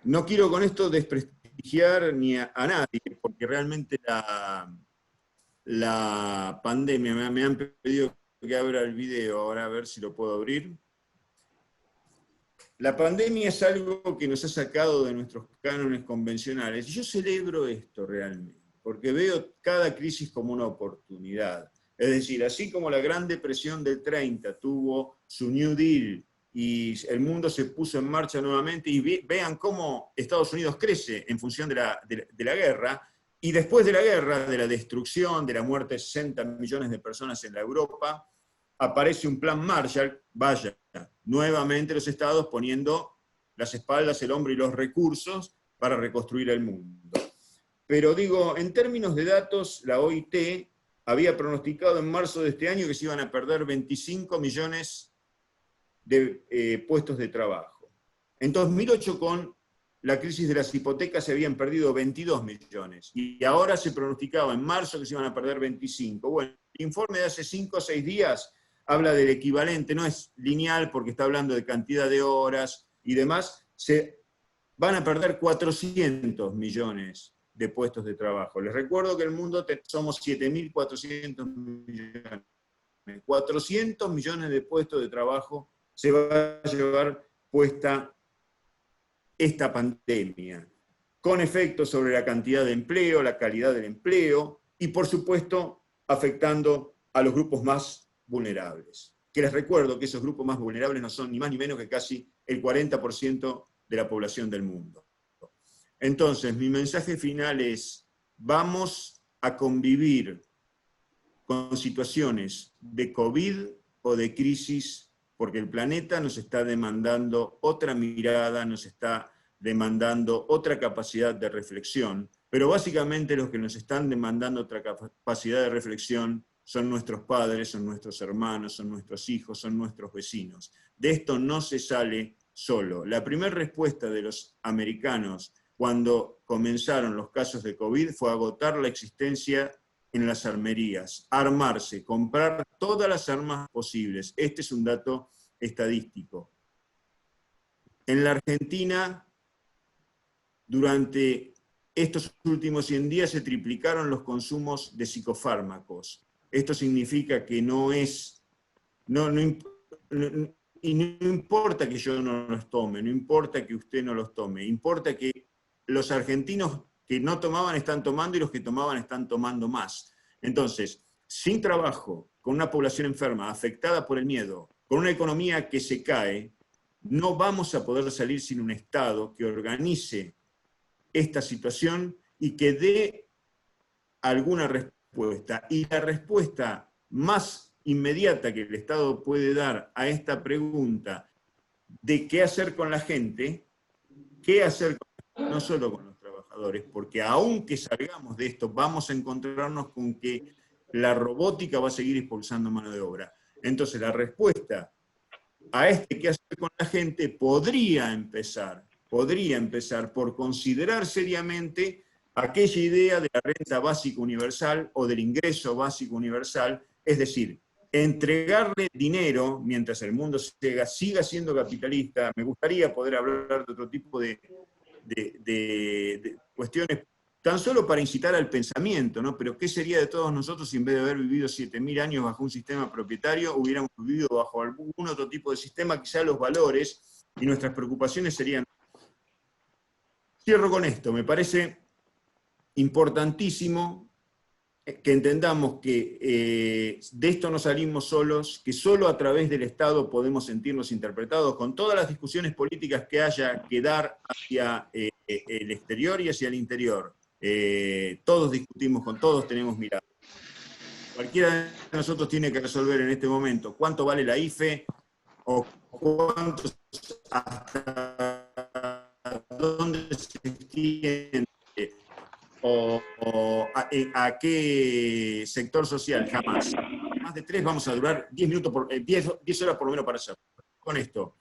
No quiero con esto desprestigiar ni a nadie, porque realmente la pandemia, me han pedido que abra el video, ahora a ver si lo puedo abrir. la pandemia es algo que nos ha sacado de nuestros cánones convencionales. Y yo celebro esto realmente, porque veo cada crisis como una oportunidad. Es decir, así como la Gran Depresión del 30 tuvo su New Deal y el mundo se puso en marcha nuevamente, y vean cómo Estados Unidos crece en función de la guerra, y después de la guerra, de la destrucción, de la muerte de 60 millones de personas en la Europa, aparece un plan Marshall, vaya, nuevamente los estados poniendo las espaldas, el hombro y los recursos para reconstruir el mundo. Pero digo, en términos de datos, la OIT había pronosticado en marzo de este año que se iban a perder 25 millones de puestos de trabajo. En 2008, con la crisis de las hipotecas, se habían perdido 22 millones, y ahora se pronosticaba en marzo que se iban a perder 25. Bueno, el informe de hace 5 o 6 días habla del equivalente, no es lineal porque está hablando de cantidad de horas y demás, se van a perder 400 millones de puestos de trabajo. Les recuerdo que en el mundo somos 7.400 millones. 400 millones de puestos de trabajo se va a llevar puesta esta pandemia, con efectos sobre la cantidad de empleo, la calidad del empleo, y por supuesto afectando a los grupos más vulnerables. Que les recuerdo que esos grupos más vulnerables no son ni más ni menos que casi el 40% de la población del mundo. Entonces, mi mensaje final es: vamos a convivir con situaciones de COVID o de crisis, porque el planeta nos está demandando otra mirada, nos está demandando otra capacidad de reflexión, pero básicamente los que nos están demandando otra capacidad de reflexión son nuestros padres, son nuestros hermanos, son nuestros hijos, son nuestros vecinos. De esto no se sale solo. La primera respuesta de los americanos cuando comenzaron los casos de COVID fue agotar la existencia en las armerías, armarse, comprar todas las armas posibles. Este es un dato estadístico. En la Argentina, durante estos últimos 100 días se triplicaron los consumos de psicofármacos. Esto significa que y no importa que yo no los tome, no importa que usted no los tome, importa que los argentinos que no tomaban están tomando y los que tomaban están tomando más. Entonces, sin trabajo, con una población enferma, afectada por el miedo, con una economía que se cae, no vamos a poder salir sin un Estado que organice esta situación y que dé alguna respuesta. Y la respuesta más inmediata que el Estado puede dar a esta pregunta de qué hacer con la gente, qué hacer no solo con los trabajadores, porque aunque salgamos de esto, vamos a encontrarnos con que la robótica va a seguir expulsando mano de obra. Entonces la respuesta a este qué hacer con la gente podría empezar por considerar seriamente aquella idea de la renta básica universal o del ingreso básico universal, es decir, entregarle dinero mientras el mundo siga siendo capitalista. Me gustaría poder hablar de otro tipo de cuestiones tan solo para incitar al pensamiento, ¿no? Pero ¿qué sería de todos nosotros si en vez de haber vivido 7.000 años bajo un sistema propietario, hubiéramos vivido bajo algún otro tipo de sistema? Quizá los valores y nuestras preocupaciones serían... Cierro con esto. Me parece importantísimo que entendamos que de esto no salimos solos, que solo a través del Estado podemos sentirnos interpretados, con todas las discusiones políticas que haya que dar hacia el exterior y hacia el interior. Todos discutimos con todos, tenemos mirada. Cualquiera de nosotros tiene que resolver en este momento cuánto vale la IFE o cuánto, hasta dónde se extiende o a qué sector social, jamás. Más de 3 vamos a durar 10 horas por lo menos para hacerlo. Con esto,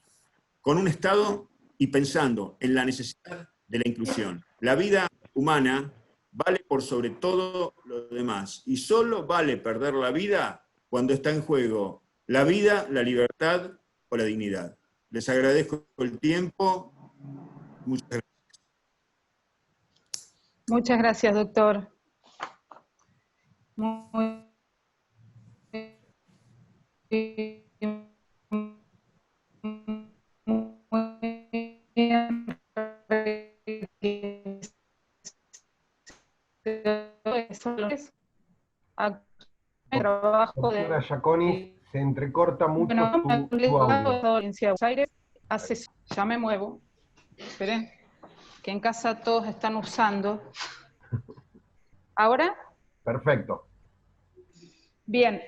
con un Estado y pensando en la necesidad de la inclusión. La vida humana vale por sobre todo lo demás, y solo vale perder la vida cuando está en juego la vida, la libertad o la dignidad. Les agradezco el tiempo. Muchas gracias. Muchas gracias, doctor. Muy trabajo Doctora Giaconis, se entrecorta mucho tu audio. Ya me muevo. Esperen, que en casa todos están usando. ¿Ahora? Perfecto. Bien,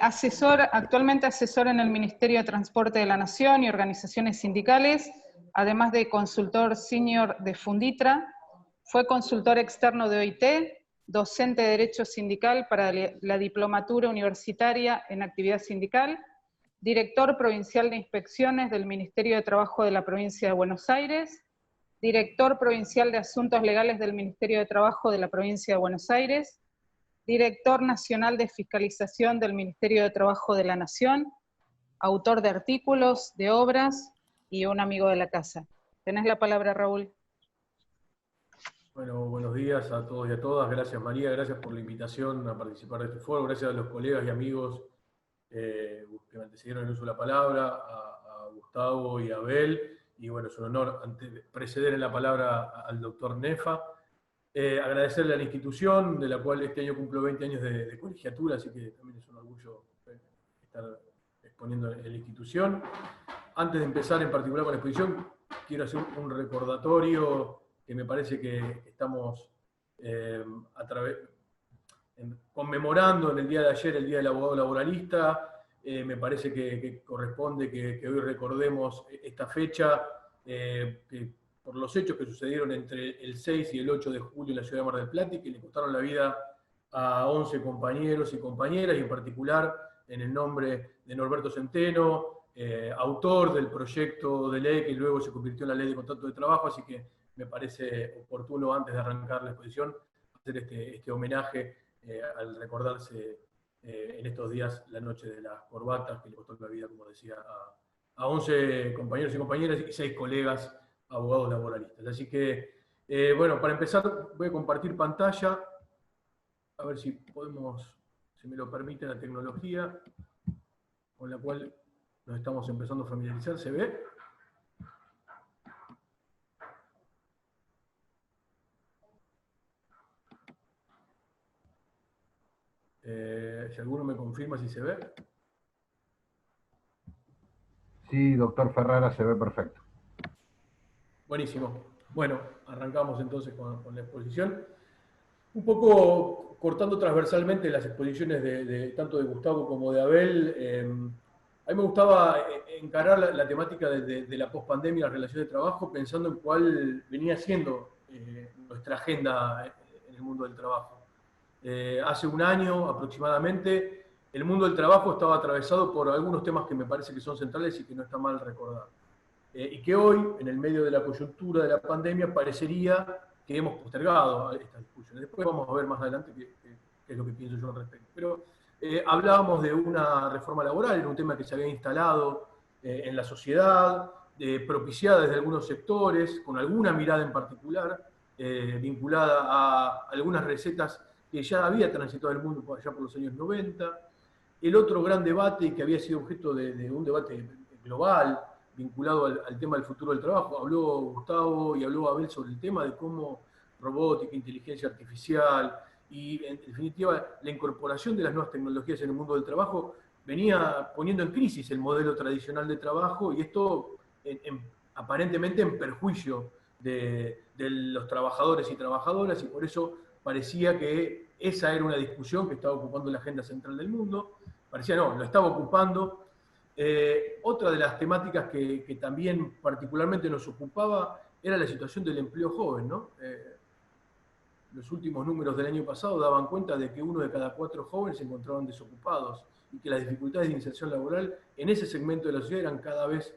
actualmente asesor en el Ministerio de Transporte de la Nación y organizaciones sindicales, además de consultor senior de Funditra. Fue consultor externo de OIT, docente de Derecho Sindical para la Diplomatura Universitaria en Actividad Sindical, director provincial de Inspecciones del Ministerio de Trabajo de la Provincia de Buenos Aires, director provincial de Asuntos Legales del Ministerio de Trabajo de la Provincia de Buenos Aires, director nacional de Fiscalización del Ministerio de Trabajo de la Nación, autor de artículos, de obras y un amigo de la casa. Tenés la palabra, Raúl. Bueno, buenos días a todos y a todas. Gracias, María. Gracias por la invitación a participar de este foro. Gracias a los colegas y amigos que me antecedieron en el uso de la palabra, a Gustavo y a Abel. Y bueno, es un honor preceder en la palabra al doctor Nefa. Agradecerle a la institución, de la cual este año cumplo 20 años de colegiatura, así que también es un orgullo estar exponiendo en la institución. Antes de empezar en particular con la exposición, quiero hacer un recordatorio que me parece que estamos conmemorando en el día de ayer, el Día del Abogado Laboralista. Me parece que corresponde que hoy recordemos esta fecha, que por los hechos que sucedieron entre el 6 y el 8 de julio en la ciudad de Mar del Plata y que le costaron la vida a 11 compañeros y compañeras, y en particular en el nombre de Norberto Centeno, autor del proyecto de ley que luego se convirtió en la Ley de Contrato de Trabajo, así que me parece oportuno, antes de arrancar la exposición, hacer este homenaje al recordarse en estos días la noche de las corbatas, que le costó la vida, como decía, a 11 compañeros y compañeras y 6 colegas abogados laboralistas. Así que, bueno, para empezar voy a compartir pantalla, a ver si podemos, si me lo permite la tecnología, con la cual nos estamos empezando a familiarizar. ¿Se ve? Si alguno me confirma si se ve. Sí, doctor Ferrara, se ve perfecto. Buenísimo. Bueno, arrancamos entonces con la exposición. Un poco cortando transversalmente las exposiciones tanto de Gustavo como de Abel. A mí me gustaba encarar la temática de la pospandemia, la relación de trabajo, pensando en cuál venía siendo nuestra agenda en el mundo del trabajo. Hace un año aproximadamente, el mundo del trabajo estaba atravesado por algunos temas que me parece que son centrales y que no está mal recordar. Y que hoy, en el medio de la coyuntura de la pandemia, parecería que hemos postergado estas discusiones. Después vamos a ver más adelante qué es lo que pienso yo al respecto. Pero hablábamos de una reforma laboral, era un tema que se había instalado en la sociedad, propiciada desde algunos sectores, con alguna mirada en particular, vinculada a algunas recetas que ya había transitado el mundo allá por los años 90. El otro gran debate, que había sido objeto de un debate global, vinculado al tema del futuro del trabajo. Habló Gustavo y habló Abel sobre el tema de cómo robótica, inteligencia artificial y, en definitiva, la incorporación de las nuevas tecnologías en el mundo del trabajo venía poniendo en crisis el modelo tradicional de trabajo, y esto aparentemente en perjuicio de los trabajadores y trabajadoras, y por eso parecía que esa era una discusión que estaba ocupando la agenda central del mundo. Parecía no, lo estaba ocupando. Otra de las temáticas que también particularmente nos ocupaba era la situación del empleo joven, ¿no? Los últimos números del año pasado daban cuenta de que 1 de cada 4 jóvenes se encontraban desocupados y que las dificultades de inserción laboral en ese segmento de la sociedad eran cada vez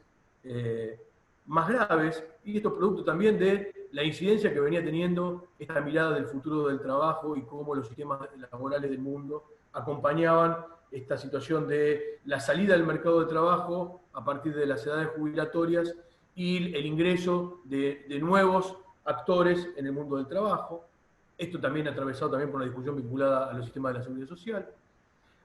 más graves, y esto es producto también de la incidencia que venía teniendo esta mirada del futuro del trabajo y cómo los sistemas laborales del mundo acompañaban esta situación de la salida del mercado de trabajo a partir de las edades jubilatorias y el ingreso de nuevos actores en el mundo del trabajo. Esto también atravesado también por una discusión vinculada a los sistemas de la seguridad social.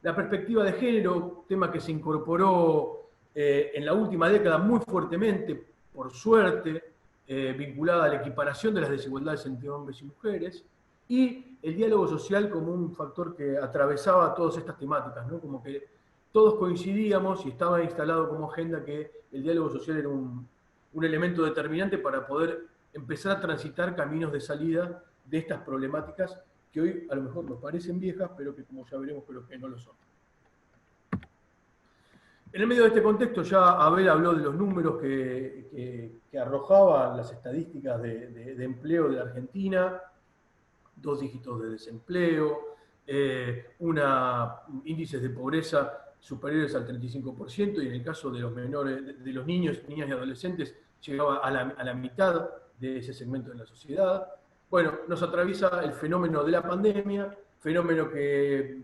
La perspectiva de género, tema que se incorporó en la última década muy fuertemente, por suerte, vinculada a la equiparación de las desigualdades entre hombres y mujeres, y el diálogo social como un factor que atravesaba todas estas temáticas, ¿no? Como que todos coincidíamos y estaba instalado como agenda que el diálogo social era un elemento determinante para poder empezar a transitar caminos de salida de estas problemáticas que hoy a lo mejor nos parecen viejas, pero que como ya veremos creo que no lo son. En el medio de este contexto ya Abel habló de los números que arrojaban las estadísticas de empleo de la Argentina, 2 dígitos de desempleo, índices de pobreza superiores al 35%, y en el caso de los menores, de los niños, niñas y adolescentes, llegaba a la mitad de ese segmento de la sociedad. Bueno, nos atraviesa el fenómeno de la pandemia, fenómeno que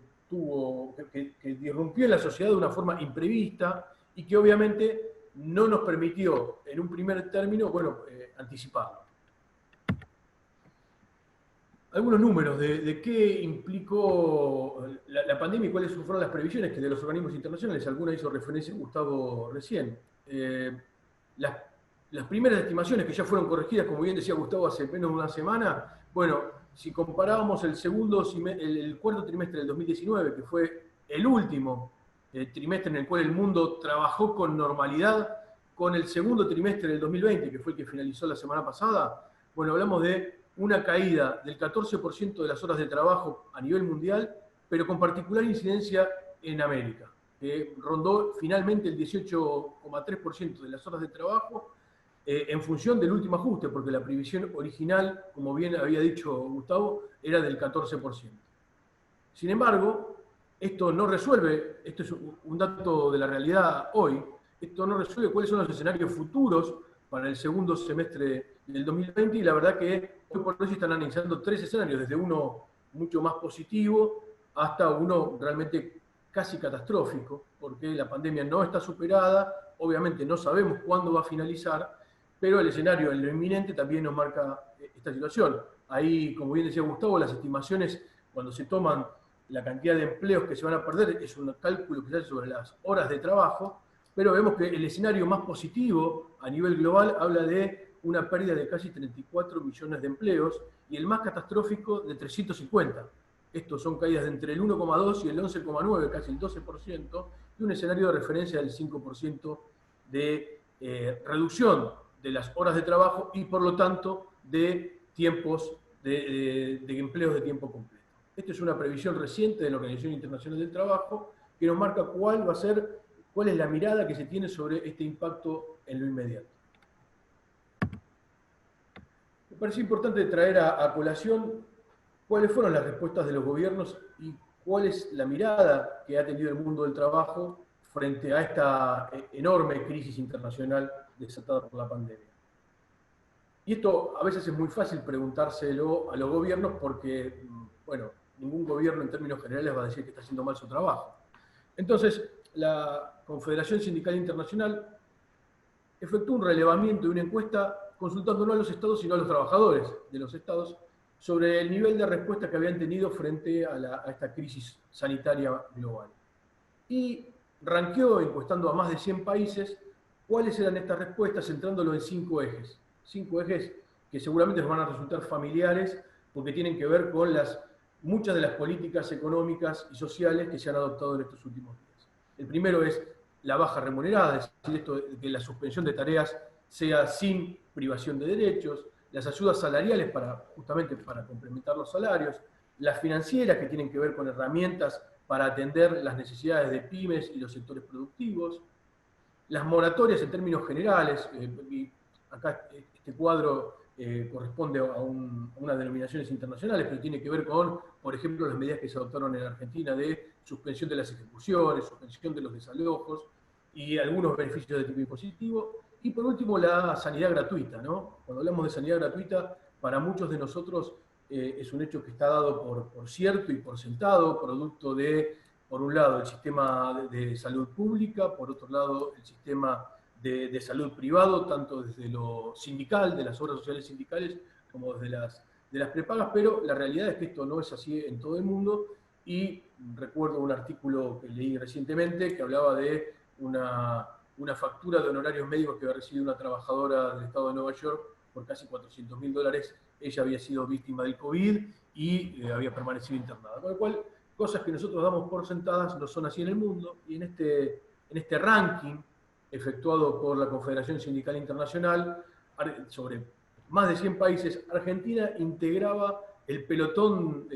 irrumpió en la sociedad de una forma imprevista y que obviamente no nos permitió, en un primer término, anticiparlo. Algunos números de qué implicó la pandemia y cuáles fueron las previsiones que de los organismos internacionales. Alguna hizo referencia Gustavo recién. Las primeras estimaciones que ya fueron corregidas, como bien decía Gustavo hace menos de una semana, si comparábamos el cuarto trimestre del 2019, que fue el último trimestre en el cual el mundo trabajó con normalidad, con el segundo trimestre del 2020, que fue el que finalizó la semana pasada, hablamos de una caída del 14% de las horas de trabajo a nivel mundial, pero con particular incidencia en América, que rondó finalmente el 18,3% de las horas de trabajo, en función del último ajuste, porque la previsión original, como bien había dicho Gustavo, era del 14%. Sin embargo, esto no resuelve, esto es un dato de la realidad hoy, esto no resuelve cuáles son los escenarios futuros para el segundo semestre del 2020, y la verdad que hoy por hoy se están analizando 3 escenarios, desde uno mucho más positivo hasta uno realmente casi catastrófico, porque la pandemia no está superada, obviamente no sabemos cuándo va a finalizar, pero el escenario en lo inminente también nos marca esta situación. Ahí, como bien decía Gustavo, las estimaciones, cuando se toman la cantidad de empleos que se van a perder, es un cálculo que se hace sobre las horas de trabajo, pero vemos que el escenario más positivo a nivel global habla de una pérdida de casi 34 millones de empleos, y el más catastrófico de 350. Estos son caídas de entre el 1,2 y el 11,9, casi el 12%, y un escenario de referencia del 5% de reducción de las horas de trabajo y, por lo tanto, de tiempos de empleos de tiempo completo. Esta es una previsión reciente de la Organización Internacional del Trabajo que nos marca cuál es la mirada que se tiene sobre este impacto en lo inmediato. Me parece importante traer a colación cuáles fueron las respuestas de los gobiernos y cuál es la mirada que ha tenido el mundo del trabajo frente a esta enorme crisis internacional desatada por la pandemia. Y esto a veces es muy fácil preguntárselo a los gobiernos porque, ningún gobierno en términos generales va a decir que está haciendo mal su trabajo. Entonces, la Confederación Sindical Internacional efectuó un relevamiento de una encuesta consultando no a los estados, sino a los trabajadores de los estados sobre el nivel de respuesta que habían tenido frente a esta crisis sanitaria global. Y ranqueó, encuestando a más de 100 países, cuáles eran estas respuestas, centrándolo en 5 ejes. 5 ejes que seguramente nos van a resultar familiares porque tienen que ver con muchas de las políticas económicas y sociales que se han adoptado en estos últimos días. El primero es la baja remunerada, es decir, esto de que la suspensión de tareas sea sin privación de derechos, las ayudas salariales justamente para complementar los salarios, las financieras que tienen que ver con herramientas para atender las necesidades de pymes y los sectores productivos, las moratorias en términos generales, y acá este cuadro corresponde a unas denominaciones internacionales, pero tiene que ver con, por ejemplo, las medidas que se adoptaron en Argentina de suspensión de las ejecuciones, suspensión de los desalojos y algunos beneficios de tipo impositivo. Y por último, la sanidad gratuita, ¿no? Cuando hablamos de sanidad gratuita, para muchos de nosotros es un hecho que está dado por cierto y por sentado, producto de, por un lado, el sistema de salud pública, por otro lado, el sistema de salud privado, tanto desde lo sindical, de las obras sociales sindicales, como desde las prepagas, pero la realidad es que esto no es así en todo el mundo, y recuerdo un artículo que leí recientemente que hablaba de una factura de honorarios médicos que había recibido una trabajadora del estado de Nueva York por casi $400.000 ella había sido víctima del COVID y había permanecido internada. Con lo cual, cosas que nosotros damos por sentadas no son así en el mundo, y en este ranking efectuado por la Confederación Sindical Internacional sobre más de 100 países, Argentina integraba el pelotón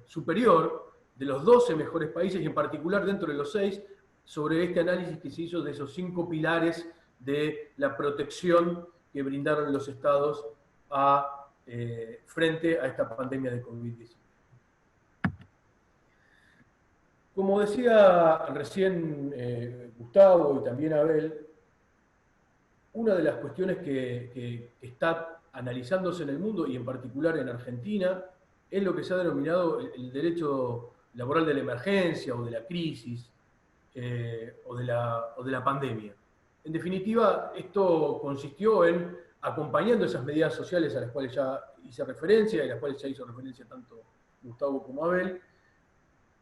superior de los 12 mejores países, y en particular dentro de los 6, sobre este análisis que se hizo de esos 5 pilares de la protección que brindaron los estados frente a esta pandemia de COVID-19. Como decía recién Gustavo y también Abel, una de las cuestiones que está analizándose en el mundo, y en particular en Argentina, es lo que se ha denominado el derecho laboral de la emergencia o de la crisis o de la pandemia. En definitiva, esto consistió en, acompañando esas medidas sociales a las cuales ya hice referencia, y a las cuales ya hizo referencia tanto Gustavo como Abel,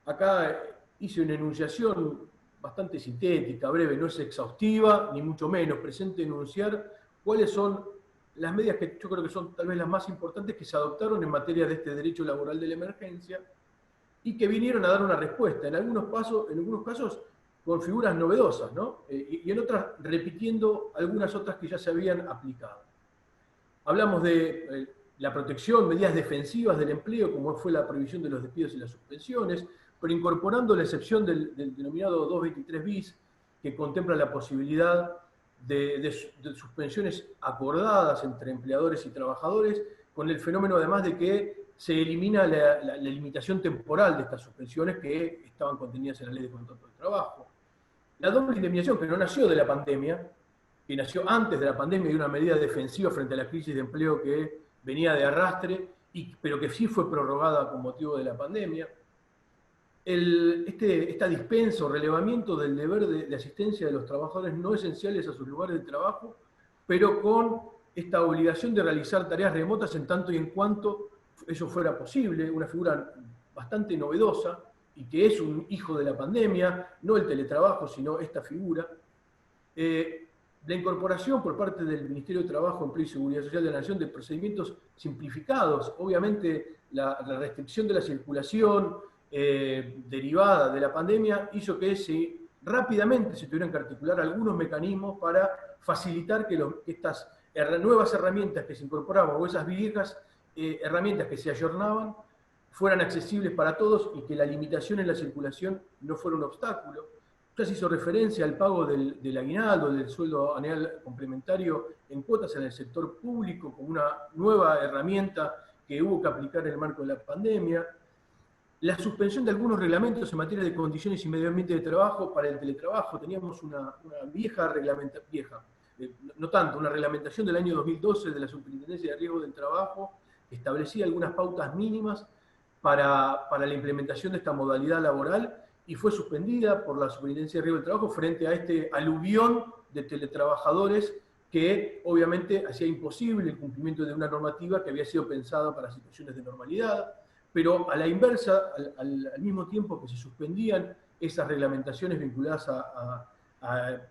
acá hice una enunciación bastante sintética, breve, no es exhaustiva, ni mucho menos, presente enunciar cuáles son las medidas que yo creo que son tal vez las más importantes que se adoptaron en materia de este derecho laboral de la emergencia y que vinieron a dar una respuesta, en algunos casos con figuras novedosas, ¿no? Y en otras repitiendo algunas otras que ya se habían aplicado. Hablamos de la protección, medidas defensivas del empleo, como fue la prohibición de los despidos y las suspensiones, pero incorporando la excepción del denominado 223 bis, que contempla la posibilidad de suspensiones acordadas entre empleadores y trabajadores, con el fenómeno además de que se elimina la limitación temporal de estas suspensiones que estaban contenidas en la Ley de Contrato de Trabajo. La doble indemnización, que no nació de la pandemia, que nació antes de la pandemia y una medida defensiva frente a la crisis de empleo que venía de arrastre, pero que sí fue prorrogada con motivo de la pandemia. Esta dispensa o relevamiento del deber de asistencia de los trabajadores no esenciales a sus lugares de trabajo, pero con esta obligación de realizar tareas remotas en tanto y en cuanto eso fuera posible, una figura bastante novedosa y que es un hijo de la pandemia, no el teletrabajo, sino esta figura. La incorporación por parte del Ministerio de Trabajo, Empleo y Seguridad Social de la Nación de procedimientos simplificados, obviamente la restricción de la circulación derivada de la pandemia hizo que rápidamente se tuvieran que articular algunos mecanismos para facilitar que estas nuevas herramientas que se incorporaban o esas viejas herramientas que se ayornaban fueran accesibles para todos y que la limitación en la circulación no fuera un obstáculo. Ya se hizo referencia al pago del aguinaldo, del sueldo anual complementario en cuotas en el sector público como una nueva herramienta que hubo que aplicar en el marco de la pandemia. La suspensión de algunos reglamentos en materia de condiciones y medio ambiente de trabajo para el teletrabajo. Teníamos una una reglamentación del año 2012 de la Superintendencia de Riesgo del Trabajo que establecía algunas pautas mínimas para la implementación de esta modalidad laboral y fue suspendida por la Superintendencia de Riesgo del Trabajo frente a este aluvión de teletrabajadores que obviamente hacía imposible el cumplimiento de una normativa que había sido pensada para situaciones de normalidad. Pero a la inversa, al mismo tiempo que se suspendían esas reglamentaciones vinculadas a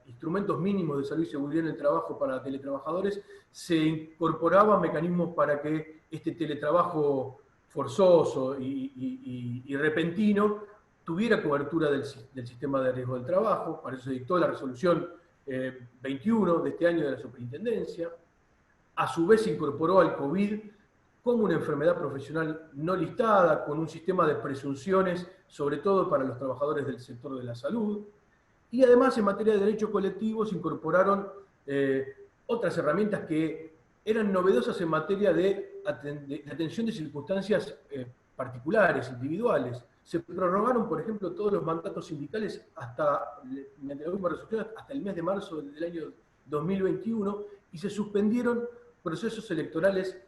instrumentos mínimos de salud y seguridad en el trabajo para teletrabajadores, se incorporaban mecanismos para que este teletrabajo forzoso y repentino tuviera cobertura del sistema de riesgo del trabajo. Para eso se dictó la resolución 21 de este año de la Superintendencia. A su vez se incorporó al COVID como una enfermedad profesional no listada, con un sistema de presunciones, sobre todo para los trabajadores del sector de la salud. Y además, en materia de derechos colectivos, se incorporaron otras herramientas que eran novedosas en materia de atención de circunstancias particulares, individuales. Se prorrogaron, por ejemplo, todos los mandatos sindicales hasta el mes de marzo del año 2021 y se suspendieron procesos electorales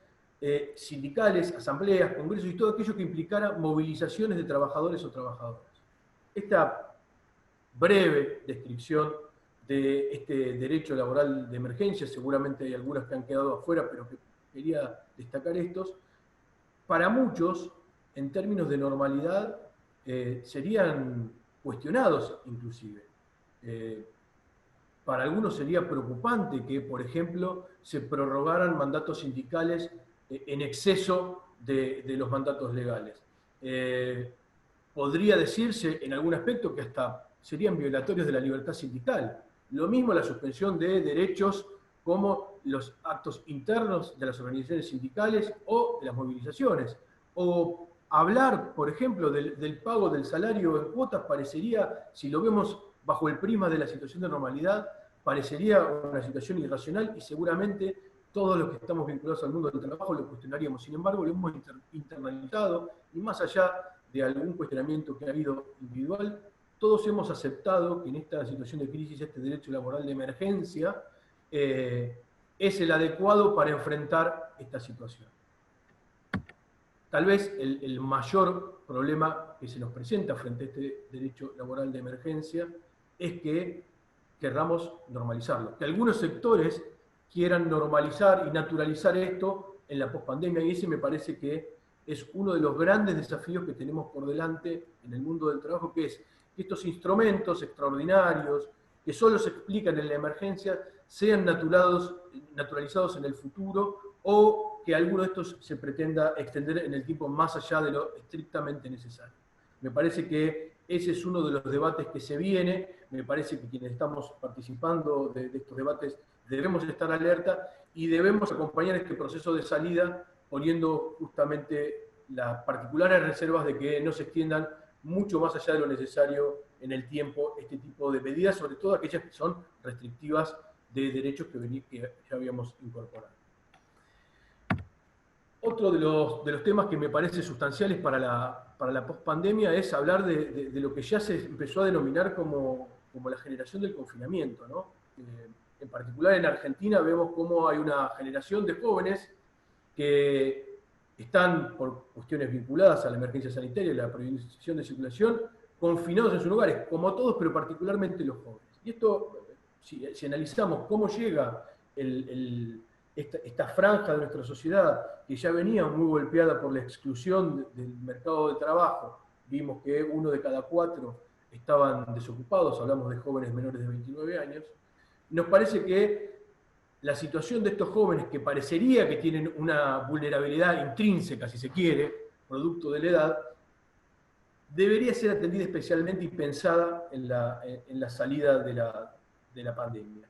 sindicales, asambleas, congresos y todo aquello que implicara movilizaciones de trabajadores o trabajadoras. Esta breve descripción de este derecho laboral de emergencia, seguramente hay algunas que han quedado afuera, pero que quería destacar estos, para muchos, en términos de normalidad, serían cuestionados inclusive. para algunos sería preocupante que, por ejemplo, se prorrogaran mandatos sindicales en exceso de los mandatos legales. Podría decirse en algún aspecto que hasta serían violatorios de la libertad sindical. Lo mismo la suspensión de derechos como los actos internos de las organizaciones sindicales o de las movilizaciones. O hablar, por ejemplo, del pago del salario en cuotas parecería, si lo vemos bajo el prisma de la situación de normalidad, parecería una situación irracional y seguramente todos los que estamos vinculados al mundo del trabajo lo cuestionaríamos. Sin embargo, lo hemos internalizado y más allá de algún cuestionamiento que ha habido individual, todos hemos aceptado que en esta situación de crisis este derecho laboral de emergencia es el adecuado para enfrentar esta situación. Tal vez el mayor problema que se nos presenta frente a este derecho laboral de emergencia es que querramos normalizarlo, que algunos sectores quieran normalizar y naturalizar esto en la pospandemia, y ese me parece que es uno de los grandes desafíos que tenemos por delante en el mundo del trabajo, que es que estos instrumentos extraordinarios que solo se explican en la emergencia sean naturalizados en el futuro o que alguno de estos se pretenda extender en el tiempo más allá de lo estrictamente necesario. Me parece que ese es uno de los debates que se viene, me parece que quienes estamos participando de estos debates debemos estar alerta y debemos acompañar este proceso de salida poniendo justamente las particulares reservas de que no se extiendan mucho más allá de lo necesario en el tiempo este tipo de medidas, sobre todo aquellas que son restrictivas de derechos que ya habíamos incorporado. Otro de los temas que me parece sustanciales para la pospandemia es hablar de lo que ya se empezó a denominar como la generación del confinamiento, ¿no? En particular en Argentina vemos cómo hay una generación de jóvenes que están, por cuestiones vinculadas a la emergencia sanitaria y la prohibición de circulación, confinados en sus hogares, como todos, pero particularmente los jóvenes. Y esto, si analizamos cómo llega esta franja de nuestra sociedad, que ya venía muy golpeada por la exclusión del mercado de trabajo, vimos que 1 de cada 4 estaban desocupados, hablamos de jóvenes menores de 29 años, nos parece que la situación de estos jóvenes, que parecería que tienen una vulnerabilidad intrínseca, si se quiere, producto de la edad, debería ser atendida especialmente y pensada en la salida de la pandemia.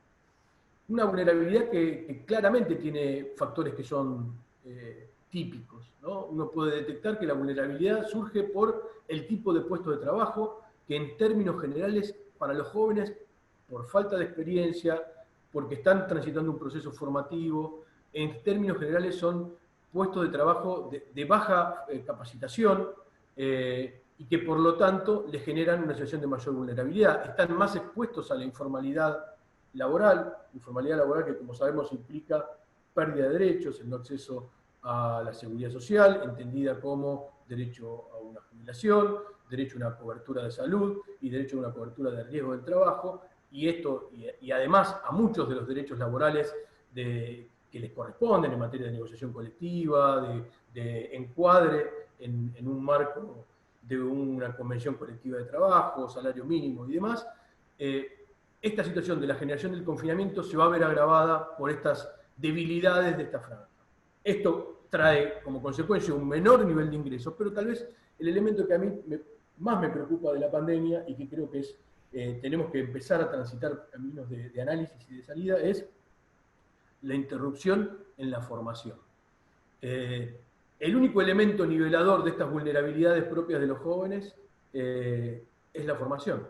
Una vulnerabilidad que claramente tiene factores que son típicos, ¿no? Uno puede detectar que la vulnerabilidad surge por el tipo de puesto de trabajo, que en términos generales para los jóvenes, por falta de experiencia, porque están transitando un proceso formativo, en términos generales son puestos de trabajo de baja capacitación y que por lo tanto les generan una situación de mayor vulnerabilidad. Están más expuestos a la informalidad laboral que como sabemos implica pérdida de derechos, el no acceso a la seguridad social, entendida como derecho a una jubilación, derecho a una cobertura de salud y derecho a una cobertura de riesgo del trabajo, y además a muchos de los derechos laborales que les corresponden en materia de negociación colectiva, de encuadre en un marco de una convención colectiva de trabajo, salario mínimo y demás. Esta situación de la generación del confinamiento se va a ver agravada por estas debilidades de esta franja. Esto trae como consecuencia un menor nivel de ingresos, pero tal vez el elemento que a mí más me preocupa de la pandemia y que creo que tenemos que empezar a transitar caminos de análisis y de salida es la interrupción en la formación. El único elemento nivelador de estas vulnerabilidades propias de los jóvenes es la formación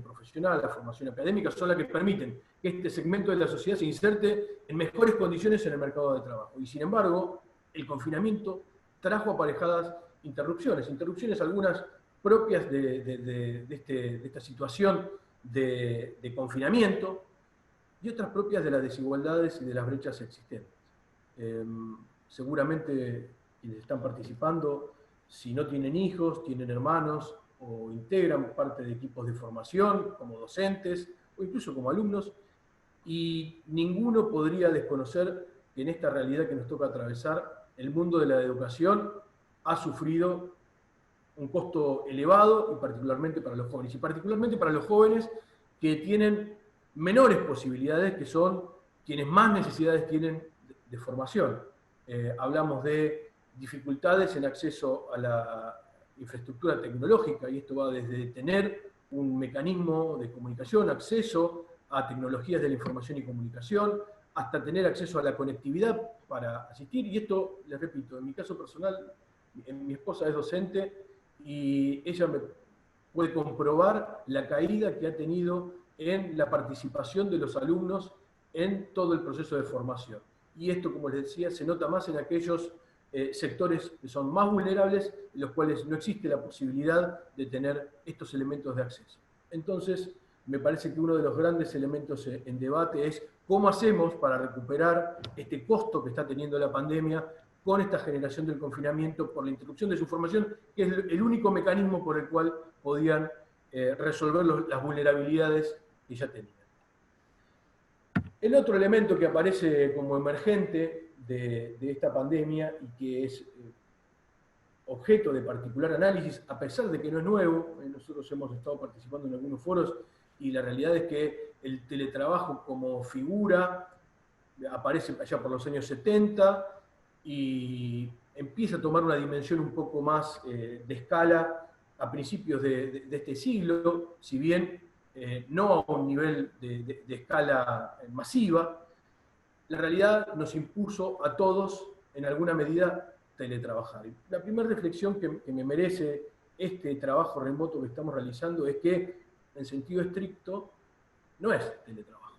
profesional, la formación académica, son las que permiten que este segmento de la sociedad se inserte en mejores condiciones en el mercado de trabajo. Y sin embargo, el confinamiento trajo aparejadas interrupciones algunas propias de esta situación de confinamiento y otras propias de las desigualdades y de las brechas existentes. Seguramente quienes están participando, si no tienen hijos, tienen hermanos o integran parte de equipos de formación como docentes o incluso como alumnos, y ninguno podría desconocer que en esta realidad que nos toca atravesar, el mundo de la educación ha sufrido un costo elevado, y particularmente para los jóvenes que tienen menores posibilidades, que son quienes más necesidades tienen de formación. Hablamos de dificultades en acceso a la infraestructura tecnológica, y esto va desde tener un mecanismo de comunicación, acceso a tecnologías de la información y comunicación, hasta tener acceso a la conectividad para asistir, y esto, les repito, en mi caso personal, mi esposa es docente, y ella me puede comprobar la caída que ha tenido en la participación de los alumnos en todo el proceso de formación. Y esto, como les decía, se nota más en aquellos sectores que son más vulnerables, en los cuales no existe la posibilidad de tener estos elementos de acceso. Entonces, me parece que uno de los grandes elementos en debate es cómo hacemos para recuperar este costo que está teniendo la pandemia con esta generación del confinamiento por la interrupción de su formación, que es el único mecanismo por el cual podían resolver las vulnerabilidades que ya tenían. El otro elemento que aparece como emergente de esta pandemia y que es objeto de particular análisis, a pesar de que no es nuevo, nosotros hemos estado participando en algunos foros y la realidad es que el teletrabajo como figura aparece allá por los años 70 y empieza a tomar una dimensión un poco más de escala a principios de este siglo, si bien no a un nivel de escala masiva. La realidad nos impuso a todos, en alguna medida, teletrabajar. La primera reflexión que me merece este trabajo remoto que estamos realizando es que, en sentido estricto, no es teletrabajo.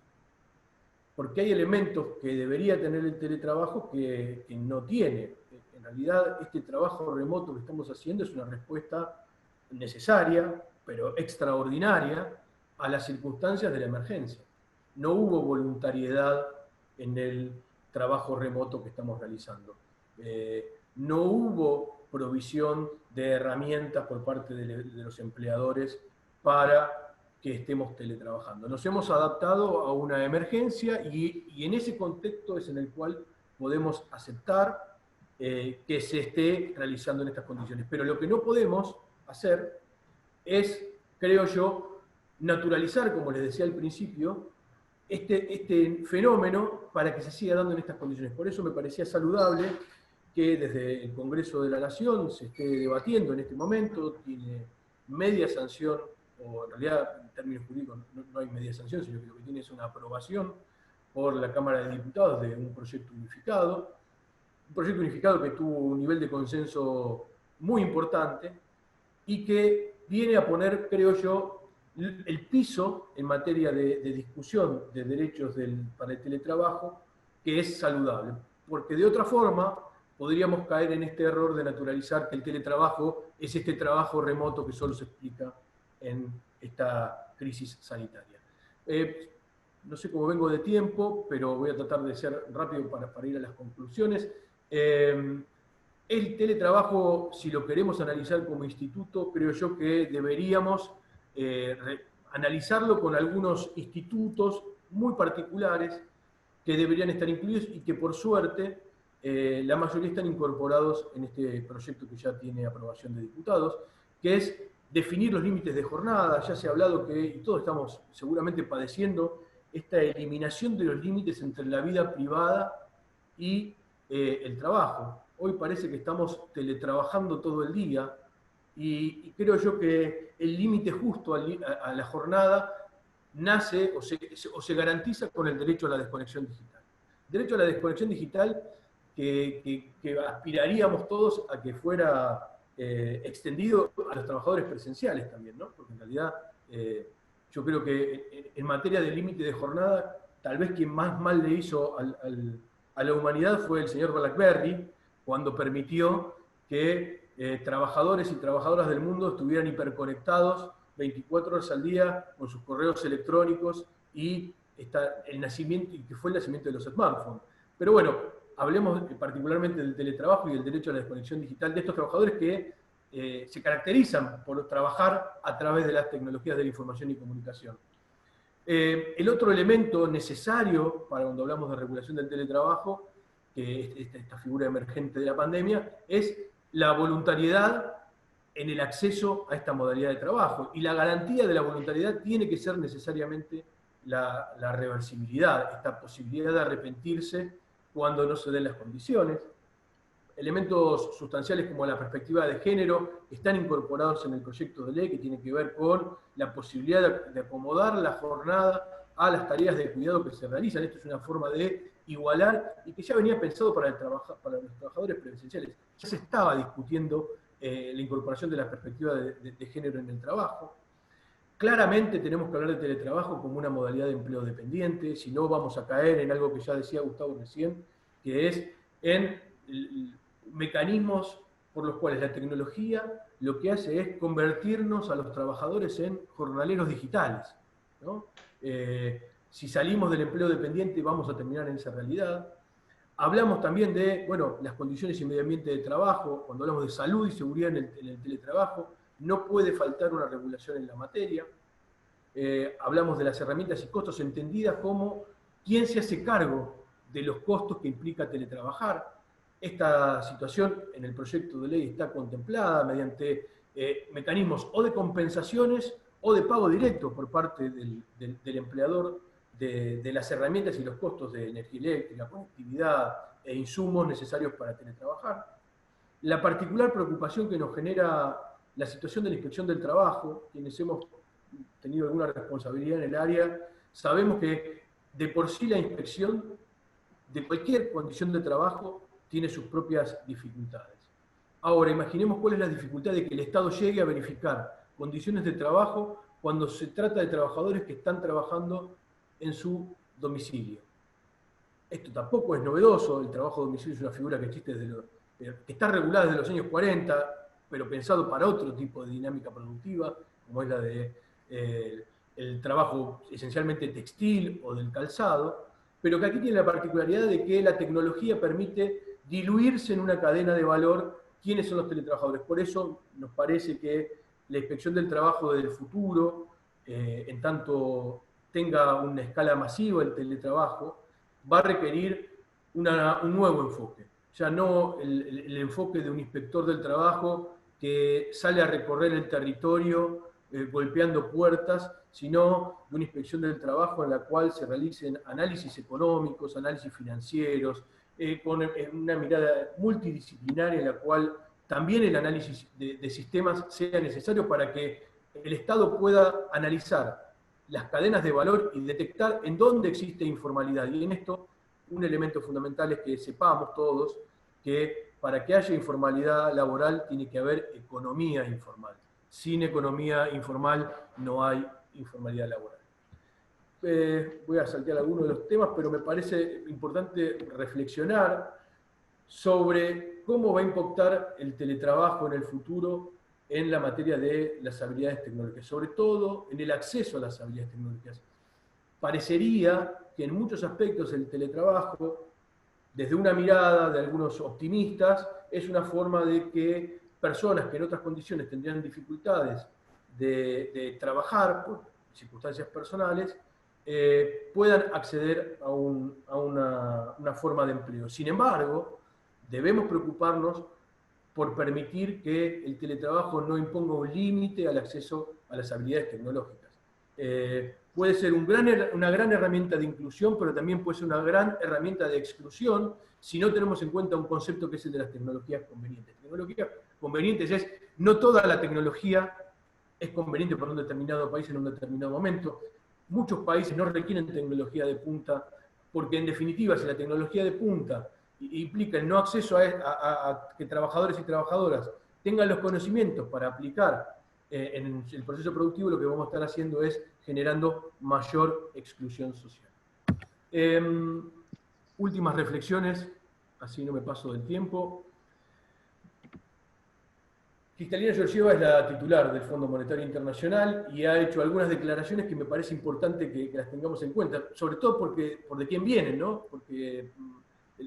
Porque hay elementos que debería tener el teletrabajo que no tiene. En realidad, este trabajo remoto que estamos haciendo es una respuesta necesaria, pero extraordinaria, a las circunstancias de la emergencia. No hubo voluntariedad en el trabajo remoto que estamos realizando. No hubo provisión de herramientas por parte de los empleadores para que estemos teletrabajando. Nos hemos adaptado a una emergencia y en ese contexto es en el cual podemos aceptar que se esté realizando en estas condiciones. Pero lo que no podemos hacer es, creo yo, naturalizar, como les decía al principio, este fenómeno para que se siga dando en estas condiciones. Por eso me parecía saludable que desde el Congreso de la Nación se esté debatiendo en este momento, tiene media sanción, o en realidad en términos jurídicos no hay media sanción, sino que lo que tiene es una aprobación por la Cámara de Diputados de un proyecto unificado que tuvo un nivel de consenso muy importante y que viene a poner, creo yo, el piso en materia de discusión de derechos para el teletrabajo, que es saludable. Porque de otra forma podríamos caer en este error de naturalizar que el teletrabajo es este trabajo remoto que solo se explica en esta crisis sanitaria. No sé cómo vengo de tiempo, pero voy a tratar de ser rápido para ir a las conclusiones. El teletrabajo, si lo queremos analizar como instituto, creo yo que deberíamos analizarlo con algunos institutos muy particulares que deberían estar incluidos y que por suerte la mayoría están incorporados en este proyecto que ya tiene aprobación de diputados, que es definir los límites de jornada. Ya se ha hablado que, y todos estamos seguramente padeciendo, esta eliminación de los límites entre la vida privada y el trabajo. Hoy parece que estamos teletrabajando todo el día, y creo yo que el límite justo a la jornada nace o se garantiza con el derecho a la desconexión digital. Derecho a la desconexión digital que aspiraríamos todos a que fuera extendido a los trabajadores presenciales también, ¿no? Porque en realidad yo creo que en materia de límite de jornada, tal vez quien más mal le hizo a la humanidad fue el señor BlackBerry, cuando permitió que trabajadores y trabajadoras del mundo estuvieran hiperconectados 24 horas al día con sus correos electrónicos y que fue el nacimiento de los smartphones. Pero bueno, hablemos particularmente del teletrabajo y del derecho a la desconexión digital de estos trabajadores que se caracterizan por trabajar a través de las tecnologías de la información y comunicación. El otro elemento necesario para cuando hablamos de regulación del teletrabajo, que es esta figura emergente de la pandemia, es la voluntariedad en el acceso a esta modalidad de trabajo. Y la garantía de la voluntariedad tiene que ser necesariamente la reversibilidad, esta posibilidad de arrepentirse cuando no se den las condiciones. Elementos sustanciales como la perspectiva de género están incorporados en el proyecto de ley, que tiene que ver con la posibilidad de acomodar la jornada a las tareas de cuidado que se realizan. Esto es una forma de igualar y que ya venía pensado para los trabajadores presenciales. Ya se estaba discutiendo la incorporación de la perspectiva de género en el trabajo. Claramente tenemos que hablar de teletrabajo como una modalidad de empleo dependiente, si no vamos a caer en algo que ya decía Gustavo recién, que es en mecanismos por los cuales la tecnología lo que hace es convertirnos a los trabajadores en jornaleros digitales, ¿no? Si salimos del empleo dependiente vamos a terminar en esa realidad. Hablamos también de, bueno, las condiciones y medio ambiente de trabajo. Cuando hablamos de salud y seguridad en el teletrabajo, no puede faltar una regulación en la materia. Hablamos de las herramientas y costos entendidas como quién se hace cargo de los costos que implica teletrabajar. Esta situación en el proyecto de ley está contemplada mediante mecanismos o de compensaciones o de pago directo por parte del empleador de las herramientas y los costos de energía eléctrica, conectividad e insumos necesarios para teletrabajar. La particular preocupación que nos genera la situación de la inspección del trabajo, quienes hemos tenido alguna responsabilidad en el área, sabemos que de por sí la inspección de cualquier condición de trabajo tiene sus propias dificultades. Ahora, imaginemos cuál es la dificultad de que el Estado llegue a verificar condiciones de trabajo cuando se trata de trabajadores que están trabajando en su domicilio. Esto tampoco es novedoso, el trabajo a domicilio es una figura que existe que está regulada desde los años 40, pero pensado para otro tipo de dinámica productiva, como es la de el trabajo esencialmente textil o del calzado, pero que aquí tiene la particularidad de que la tecnología permite diluirse en una cadena de valor quiénes son los teletrabajadores. Por eso nos parece que la inspección del trabajo del futuro, en tanto tenga una escala masiva el teletrabajo, va a requerir un nuevo enfoque. Ya no el enfoque de un inspector del trabajo que sale a recorrer el territorio golpeando puertas, sino de una inspección del trabajo en la cual se realicen análisis económicos, análisis financieros, con una mirada multidisciplinaria en la cual también el análisis de sistemas sea necesario para que el Estado pueda analizar las cadenas de valor y detectar en dónde existe informalidad. Y en esto, un elemento fundamental es que sepamos todos que para que haya informalidad laboral tiene que haber economía informal. Sin economía informal no hay informalidad laboral. Voy a saltear algunos de los temas, pero me parece importante reflexionar sobre cómo va a impactar el teletrabajo en el futuro en la materia de las habilidades tecnológicas, sobre todo en el acceso a las habilidades tecnológicas. Parecería que en muchos aspectos el teletrabajo, desde una mirada de algunos optimistas, es una forma de que personas que en otras condiciones tendrían dificultades de trabajar por circunstancias personales, puedan acceder a una forma de empleo. Sin embargo, debemos preocuparnos por permitir que el teletrabajo no imponga un límite al acceso a las habilidades tecnológicas. Puede ser una gran herramienta de inclusión, pero también puede ser una gran herramienta de exclusión si no tenemos en cuenta un concepto que es el de las tecnologías convenientes. Tecnologías convenientes es, no toda la tecnología es conveniente para un determinado país en un determinado momento. Muchos países no requieren tecnología de punta, porque en definitiva, si la tecnología de punta implica el no acceso a que trabajadores y trabajadoras tengan los conocimientos para aplicar en el proceso productivo, lo que vamos a estar haciendo es generando mayor exclusión social. Últimas reflexiones, así no me paso del tiempo. Cristalina Georgieva es la titular del Fondo Monetario Internacional y ha hecho algunas declaraciones que me parece importante que las tengamos en cuenta, sobre todo por de quién vienen, ¿no? Porque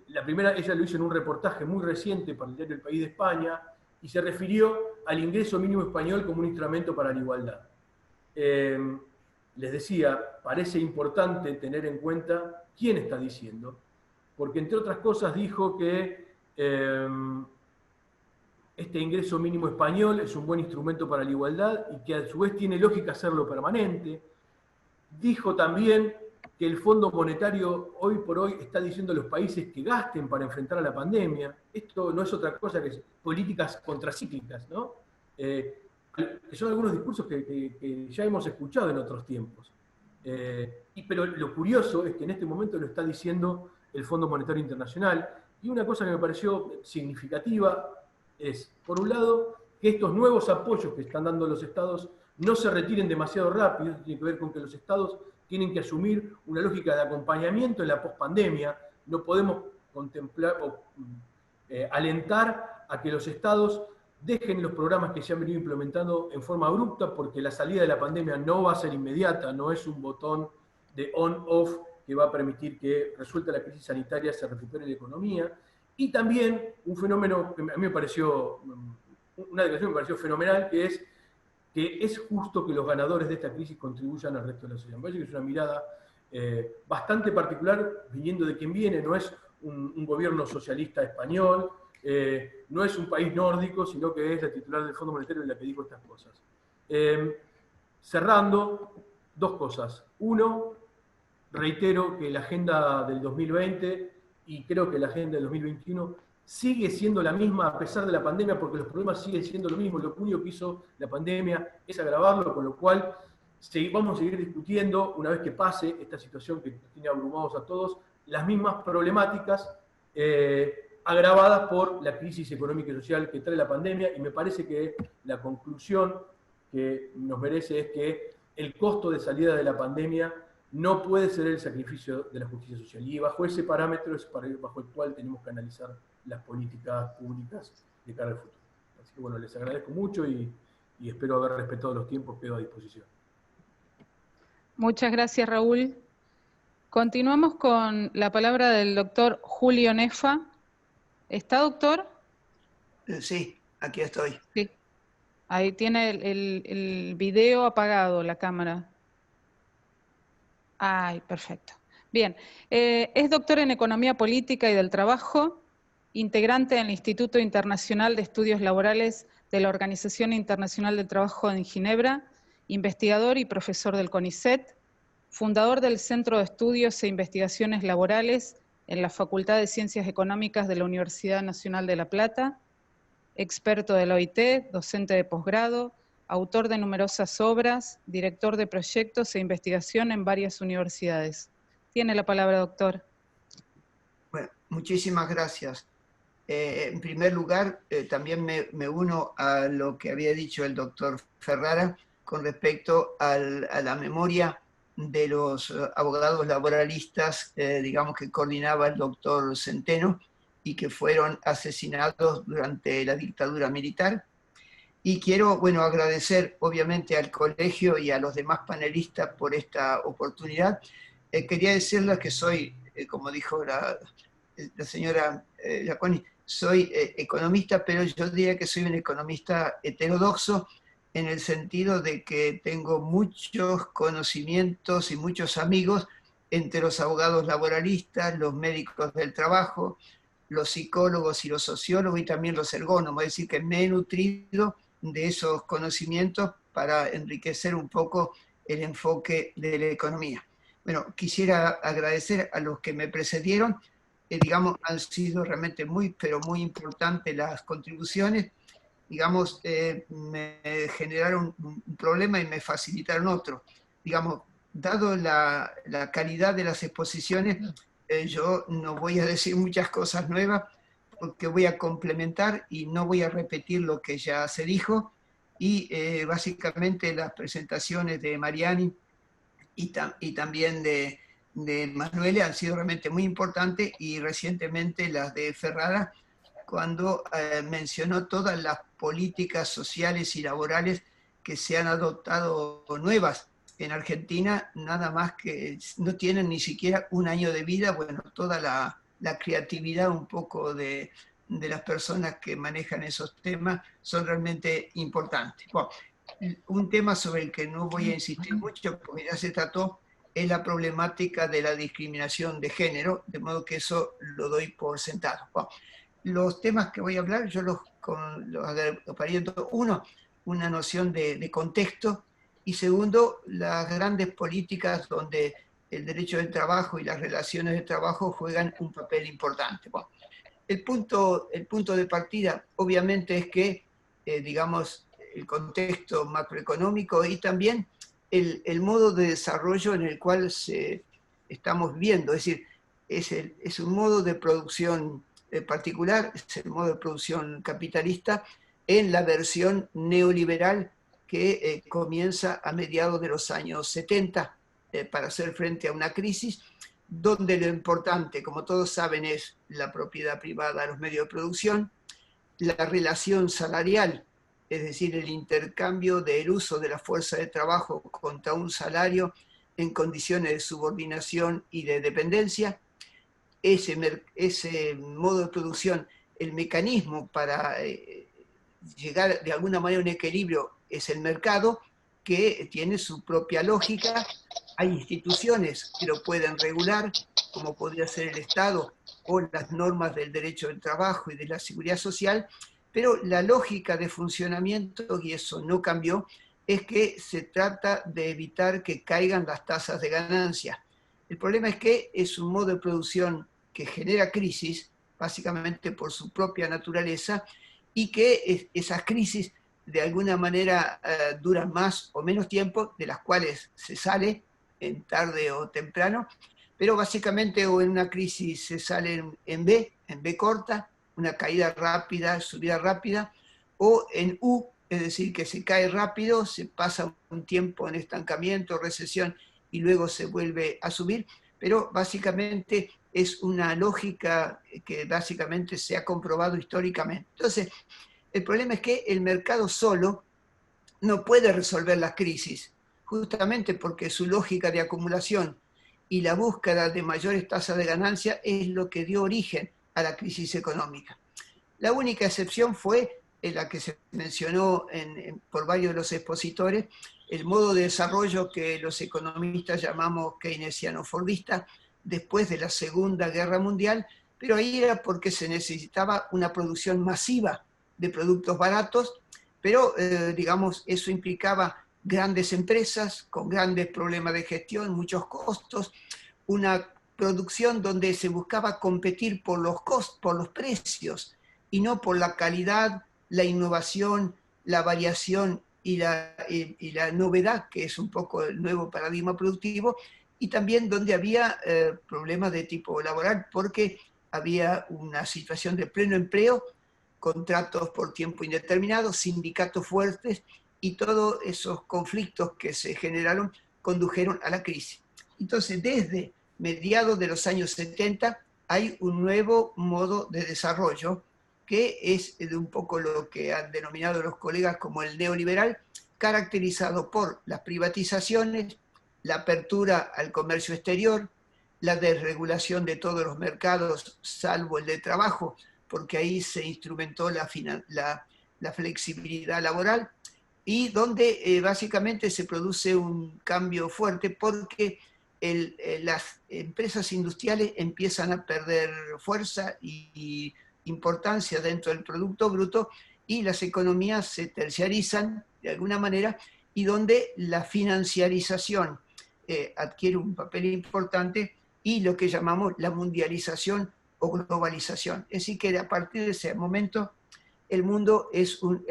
la primera, ella lo hizo en un reportaje muy reciente para el diario El País de España y se refirió al ingreso mínimo español como un instrumento para la igualdad. Les decía, parece importante tener en cuenta quién está diciendo, porque entre otras cosas dijo que este ingreso mínimo español es un buen instrumento para la igualdad y que a su vez tiene lógica hacerlo permanente. dijo también que el Fondo Monetario hoy por hoy está diciendo a los países que gasten para enfrentar a la pandemia. Esto no es otra cosa que políticas contracíclicas, ¿no? Que son algunos discursos que ya hemos escuchado en otros tiempos. Pero lo curioso es que en este momento lo está diciendo el Fondo Monetario Internacional. Y una cosa que me pareció significativa es, por un lado, que estos nuevos apoyos que están dando los estados no se retiren demasiado rápido. Esto tiene que ver con que los estados tienen que asumir una lógica de acompañamiento en la pospandemia. No podemos contemplar o alentar a que los estados dejen los programas que se han venido implementando en forma abrupta, porque la salida de la pandemia no va a ser inmediata, no es un botón de on-off que va a permitir que resuelta la crisis sanitaria, se recupere la economía. Y también un fenómeno que a mí me pareció, una declaración que me pareció fenomenal, que es justo que los ganadores de esta crisis contribuyan al resto de la sociedad. Me parece que es una mirada bastante particular, viniendo de quien viene, no es un gobierno socialista español, no es un país nórdico, sino que es la titular del Fondo Monetario la que dijo estas cosas. Cerrando, dos cosas. Uno, reitero que la agenda del 2020 y creo que la agenda del 2021 sigue siendo la misma a pesar de la pandemia, porque los problemas siguen siendo lo mismo. Lo único que hizo la pandemia es agravarlo, con lo cual vamos a seguir discutiendo, una vez que pase esta situación que tiene abrumados a todos, las mismas problemáticas agravadas por la crisis económica y social que trae la pandemia, y me parece que la conclusión que nos merece es que el costo de salida de la pandemia no puede ser el sacrificio de la justicia social, y bajo ese parámetro es bajo el cual tenemos que analizar las políticas públicas de cara al futuro. Así que bueno, les agradezco mucho y espero haber respetado los tiempos, quedo a disposición. Muchas gracias, Raúl. Continuamos con la palabra del doctor Julio Nefa. ¿Está, doctor? Sí, aquí estoy. Sí. Ahí tiene el video apagado, la cámara. Ay, perfecto. Bien, es doctor en Economía Política y del Trabajo, integrante del Instituto Internacional de Estudios Laborales de la Organización Internacional del Trabajo en Ginebra, investigador y profesor del CONICET, fundador del Centro de Estudios e Investigaciones Laborales en la Facultad de Ciencias Económicas de la Universidad Nacional de La Plata, experto de la OIT, docente de posgrado, autor de numerosas obras, director de proyectos e investigación en varias universidades. Tiene la palabra, doctor. Bueno, muchísimas gracias. En primer lugar, también me uno a lo que había dicho el doctor Ferrara con respecto a la memoria de los abogados laboralistas, digamos, que coordinaba el doctor Centeno y que fueron asesinados durante la dictadura militar. Y quiero, bueno, agradecer obviamente al colegio y a los demás panelistas por esta oportunidad. Quería decirles que soy, como dijo la señora Giaconi, soy economista, pero yo diría que soy un economista heterodoxo, en el sentido de que tengo muchos conocimientos y muchos amigos entre los abogados laboralistas, los médicos del trabajo, los psicólogos y los sociólogos y también los ergónomos. Es decir, que me he nutrido de esos conocimientos para enriquecer un poco el enfoque de la economía. Bueno, quisiera agradecer a los que me precedieron. Digamos, han sido realmente pero muy importantes las contribuciones. Digamos, me generaron un problema y me facilitaron otro. Digamos, dado la calidad de las exposiciones, yo no voy a decir muchas cosas nuevas, porque voy a complementar y no voy a repetir lo que ya se dijo. Y básicamente las presentaciones de Mariani y también de Manuele han sido realmente muy importantes, y recientemente las de Ferrara, cuando mencionó todas las políticas sociales y laborales que se han adoptado nuevas en Argentina, nada más que no tienen ni siquiera un año de vida. Bueno, toda la creatividad un poco de las personas que manejan esos temas son realmente importantes. Bueno, un tema sobre el que no voy a insistir mucho, porque ya se trató, es la problemática de la discriminación de género, de modo que eso lo doy por sentado. Bueno, los temas que voy a hablar, yo los agregaría. Uno, una noción de contexto, y segundo, las grandes políticas donde el derecho del trabajo y las relaciones de trabajo juegan un papel importante. Bueno, el punto de partida obviamente es que, digamos, el contexto macroeconómico y también el modo de desarrollo en el cual estamos viendo, es decir, es un modo de producción particular, es el modo de producción capitalista en la versión neoliberal que comienza a mediados de los años 70 para hacer frente a una crisis, donde lo importante, como todos saben, es la propiedad privada, los medios de producción, la relación salarial, es decir, el intercambio del uso de la fuerza de trabajo contra un salario en condiciones de subordinación y de dependencia, ese modo de producción, el mecanismo para llegar de alguna manera a un equilibrio es el mercado, que tiene su propia lógica. Hay instituciones que lo pueden regular, como podría ser el Estado o las normas del derecho del trabajo y de la seguridad social, pero la lógica de funcionamiento, y eso no cambió, es que se trata de evitar que caigan las tasas de ganancia. El problema es que es un modo de producción que genera crisis, básicamente por su propia naturaleza, y que esas crisis de alguna manera duran más o menos tiempo, de las cuales se sale en tarde o temprano, pero básicamente o en una crisis se sale en B corta, una caída rápida, subida rápida, o en U, es decir, que se cae rápido, se pasa un tiempo en estancamiento, recesión, y luego se vuelve a subir, pero básicamente es una lógica que básicamente se ha comprobado históricamente. Entonces, el problema es que el mercado solo no puede resolver las crisis, justamente porque su lógica de acumulación y la búsqueda de mayores tasas de ganancia es lo que dio origen a la crisis económica. La única excepción fue la que se mencionó por varios de los expositores, el modo de desarrollo que los economistas llamamos keynesiano-fordista después de la Segunda Guerra Mundial, pero ahí era porque se necesitaba una producción masiva de productos baratos, pero digamos, eso implicaba grandes empresas con grandes problemas de gestión, muchos costos, una producción donde se buscaba competir por los costos, por los precios, y no por la calidad, la innovación, la variación y la novedad, que es un poco el nuevo paradigma productivo, y también donde había problemas de tipo laboral, porque había una situación de pleno empleo, contratos por tiempo indeterminado, sindicatos fuertes, y todos esos conflictos que se generaron condujeron a la crisis. Entonces, desde mediados de los años 70 hay un nuevo modo de desarrollo que es de un poco lo que han denominado los colegas como el neoliberal, caracterizado por las privatizaciones, la apertura al comercio exterior, la desregulación de todos los mercados, salvo el de trabajo, porque ahí se instrumentó la flexibilidad laboral, y donde básicamente se produce un cambio fuerte porque las empresas industriales empiezan a perder fuerza y importancia dentro del Producto Bruto, y las economías se terciarizan de alguna manera, y donde la financiarización adquiere un papel importante, y lo que llamamos la mundialización o globalización. Es decir, que a partir de ese momento el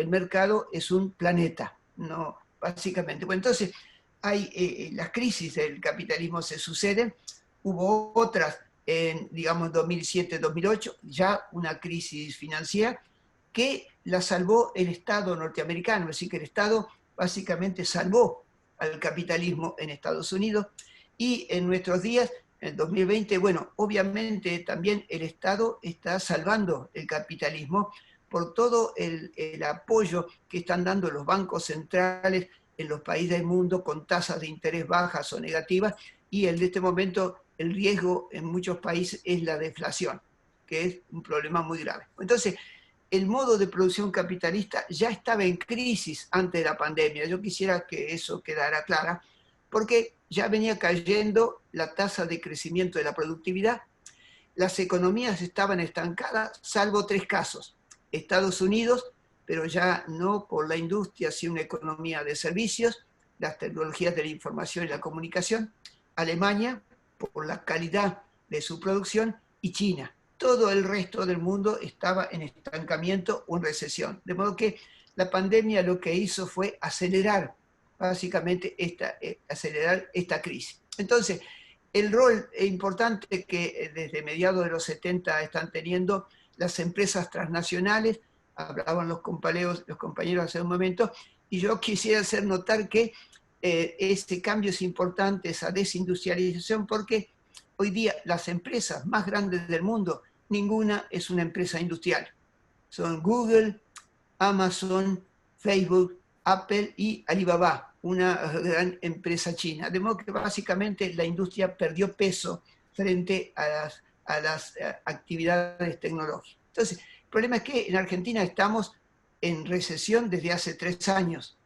mercado es un planeta, no, básicamente. Bueno, entonces, las crisis del capitalismo se suceden, hubo otras en, digamos, 2007-2008, ya una crisis financiera que la salvó el Estado norteamericano, es decir, que el Estado básicamente salvó al capitalismo en Estados Unidos, y en nuestros días, en 2020, bueno, obviamente también el Estado está salvando el capitalismo por todo el apoyo que están dando los bancos centrales en los países del mundo con tasas de interés bajas o negativas, y en este momento el riesgo en muchos países es la deflación, que es un problema muy grave. Entonces, el modo de producción capitalista ya estaba en crisis antes de la pandemia. Yo quisiera que eso quedara claro, porque ya venía cayendo la tasa de crecimiento de la productividad, las economías estaban estancadas, salvo 3 casos. Estados Unidos, pero ya no por la industria, sino una economía de servicios, las tecnologías de la información y la comunicación, Alemania, por la calidad de su producción, y China. Todo el resto del mundo estaba en estancamiento o en recesión. De modo que la pandemia lo que hizo fue acelerar básicamente acelerar esta crisis. Entonces, el rol importante que desde mediados de los 70 están teniendo las empresas transnacionales, hablaban los compañeros hace un momento, y yo quisiera hacer notar que este cambio es importante, esa desindustrialización, porque hoy día las empresas más grandes del mundo, ninguna es una empresa industrial. Son Google, Amazon, Facebook, Apple y Alibaba, una gran empresa china. De modo que básicamente la industria perdió peso frente a las actividades tecnológicas. Entonces, el problema es que en Argentina estamos en recesión desde hace 3 años.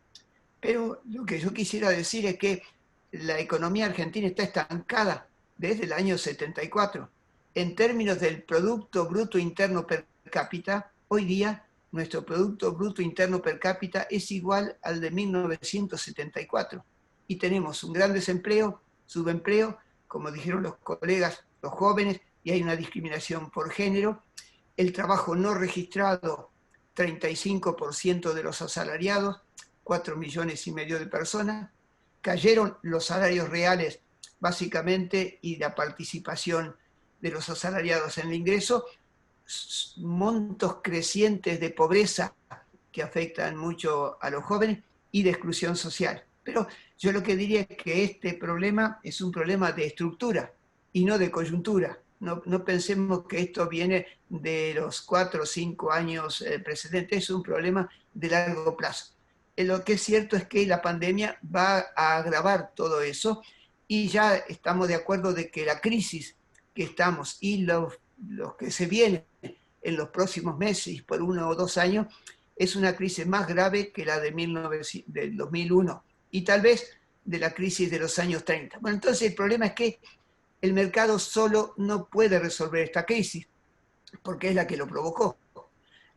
Pero lo que yo quisiera decir es que la economía argentina está estancada desde el año 74. En términos del Producto Bruto Interno per cápita, hoy día nuestro Producto Bruto Interno per cápita es igual al de 1974. Y tenemos un gran desempleo, subempleo, como dijeron los colegas, los jóvenes, y hay una discriminación por género. El trabajo no registrado, 35% de los asalariados, 4,5 millones de personas. Cayeron los salarios reales, básicamente, y la participación de los asalariados en el ingreso, montos crecientes de pobreza que afectan mucho a los jóvenes y de exclusión social. Pero yo lo que diría es que este problema es un problema de estructura y no de coyuntura. No pensemos que esto viene de los 4 o 5 años precedentes, es un problema de largo plazo. Lo que es cierto es que la pandemia va a agravar todo eso y ya estamos de acuerdo de que la crisis que estamos y los que se vienen en los próximos meses, por 1 o 2 años, es una crisis más grave que la del 2001 y tal vez de la crisis de los años 30. Bueno, entonces el problema es que el mercado solo no puede resolver esta crisis, porque es la que lo provocó.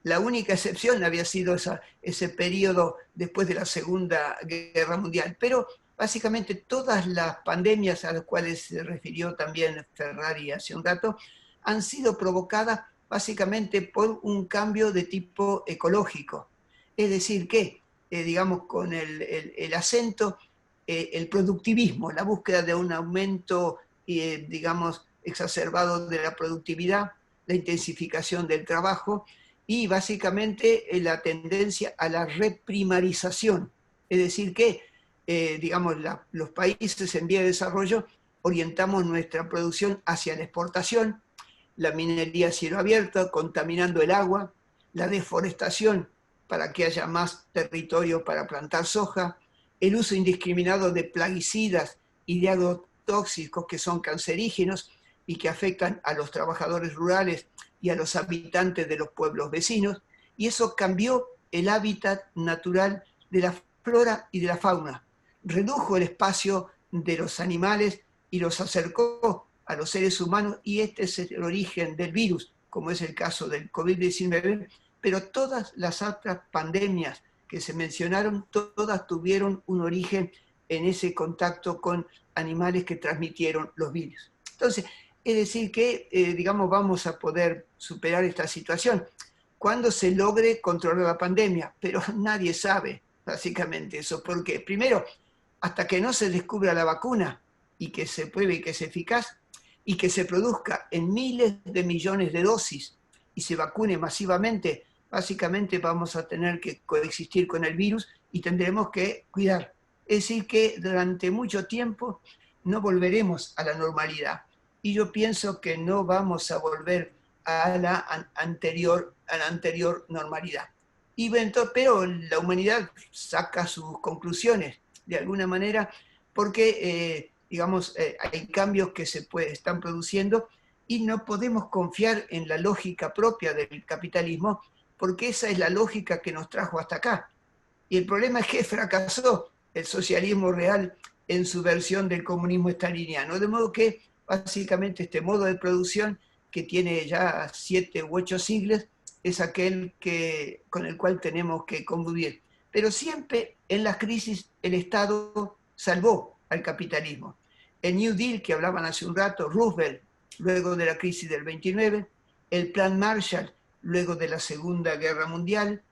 La única excepción había sido ese periodo después de la Segunda Guerra Mundial, pero básicamente todas las pandemias a las cuales se refirió también Ferrari hace un rato han sido provocadas básicamente por un cambio de tipo ecológico. Es decir, que, digamos, con el acento, el productivismo, la búsqueda de un aumento, digamos, exacerbado de la productividad, la intensificación del trabajo y básicamente la tendencia a la reprimarización. Es decir, que, digamos, los países en vía de desarrollo orientamos nuestra producción hacia la exportación, la minería a cielo abierto, contaminando el agua, la deforestación para que haya más territorio para plantar soja, el uso indiscriminado de plaguicidas y de agrotóxicos que son cancerígenos y que afectan a los trabajadores rurales y a los habitantes de los pueblos vecinos, y eso cambió el hábitat natural de la flora y de la fauna, redujo el espacio de los animales y los acercó a los seres humanos, y este es el origen del virus, como es el caso del COVID-19, pero todas las otras pandemias que se mencionaron, todas tuvieron un origen en ese contacto con animales que transmitieron los virus. Entonces, es decir que, digamos, vamos a poder superar esta situación cuando se logre controlar la pandemia, pero nadie sabe básicamente eso. ¿Por qué? Primero, hasta que no se descubra la vacuna y que se pruebe y que es eficaz y que se produzca en miles de millones de dosis y se vacune masivamente, básicamente vamos a tener que coexistir con el virus y tendremos que cuidar. Es decir que durante mucho tiempo no volveremos a la normalidad. Y yo pienso que no vamos a volver a la anterior normalidad. Pero la humanidad saca sus conclusiones, de alguna manera, porque, digamos, hay cambios que están produciendo y no podemos confiar en la lógica propia del capitalismo, porque esa es la lógica que nos trajo hasta acá. Y el problema es que fracasó el socialismo real en su versión del comunismo staliniano, de modo que básicamente este modo de producción, que tiene ya 7 u 8 siglos, es aquel con el cual tenemos que convivir. Pero siempre en las crisis el Estado salvó al capitalismo. El New Deal que hablaban hace un rato, Roosevelt, luego de la crisis del 29, el Plan Marshall, luego de la Segunda Guerra Mundial,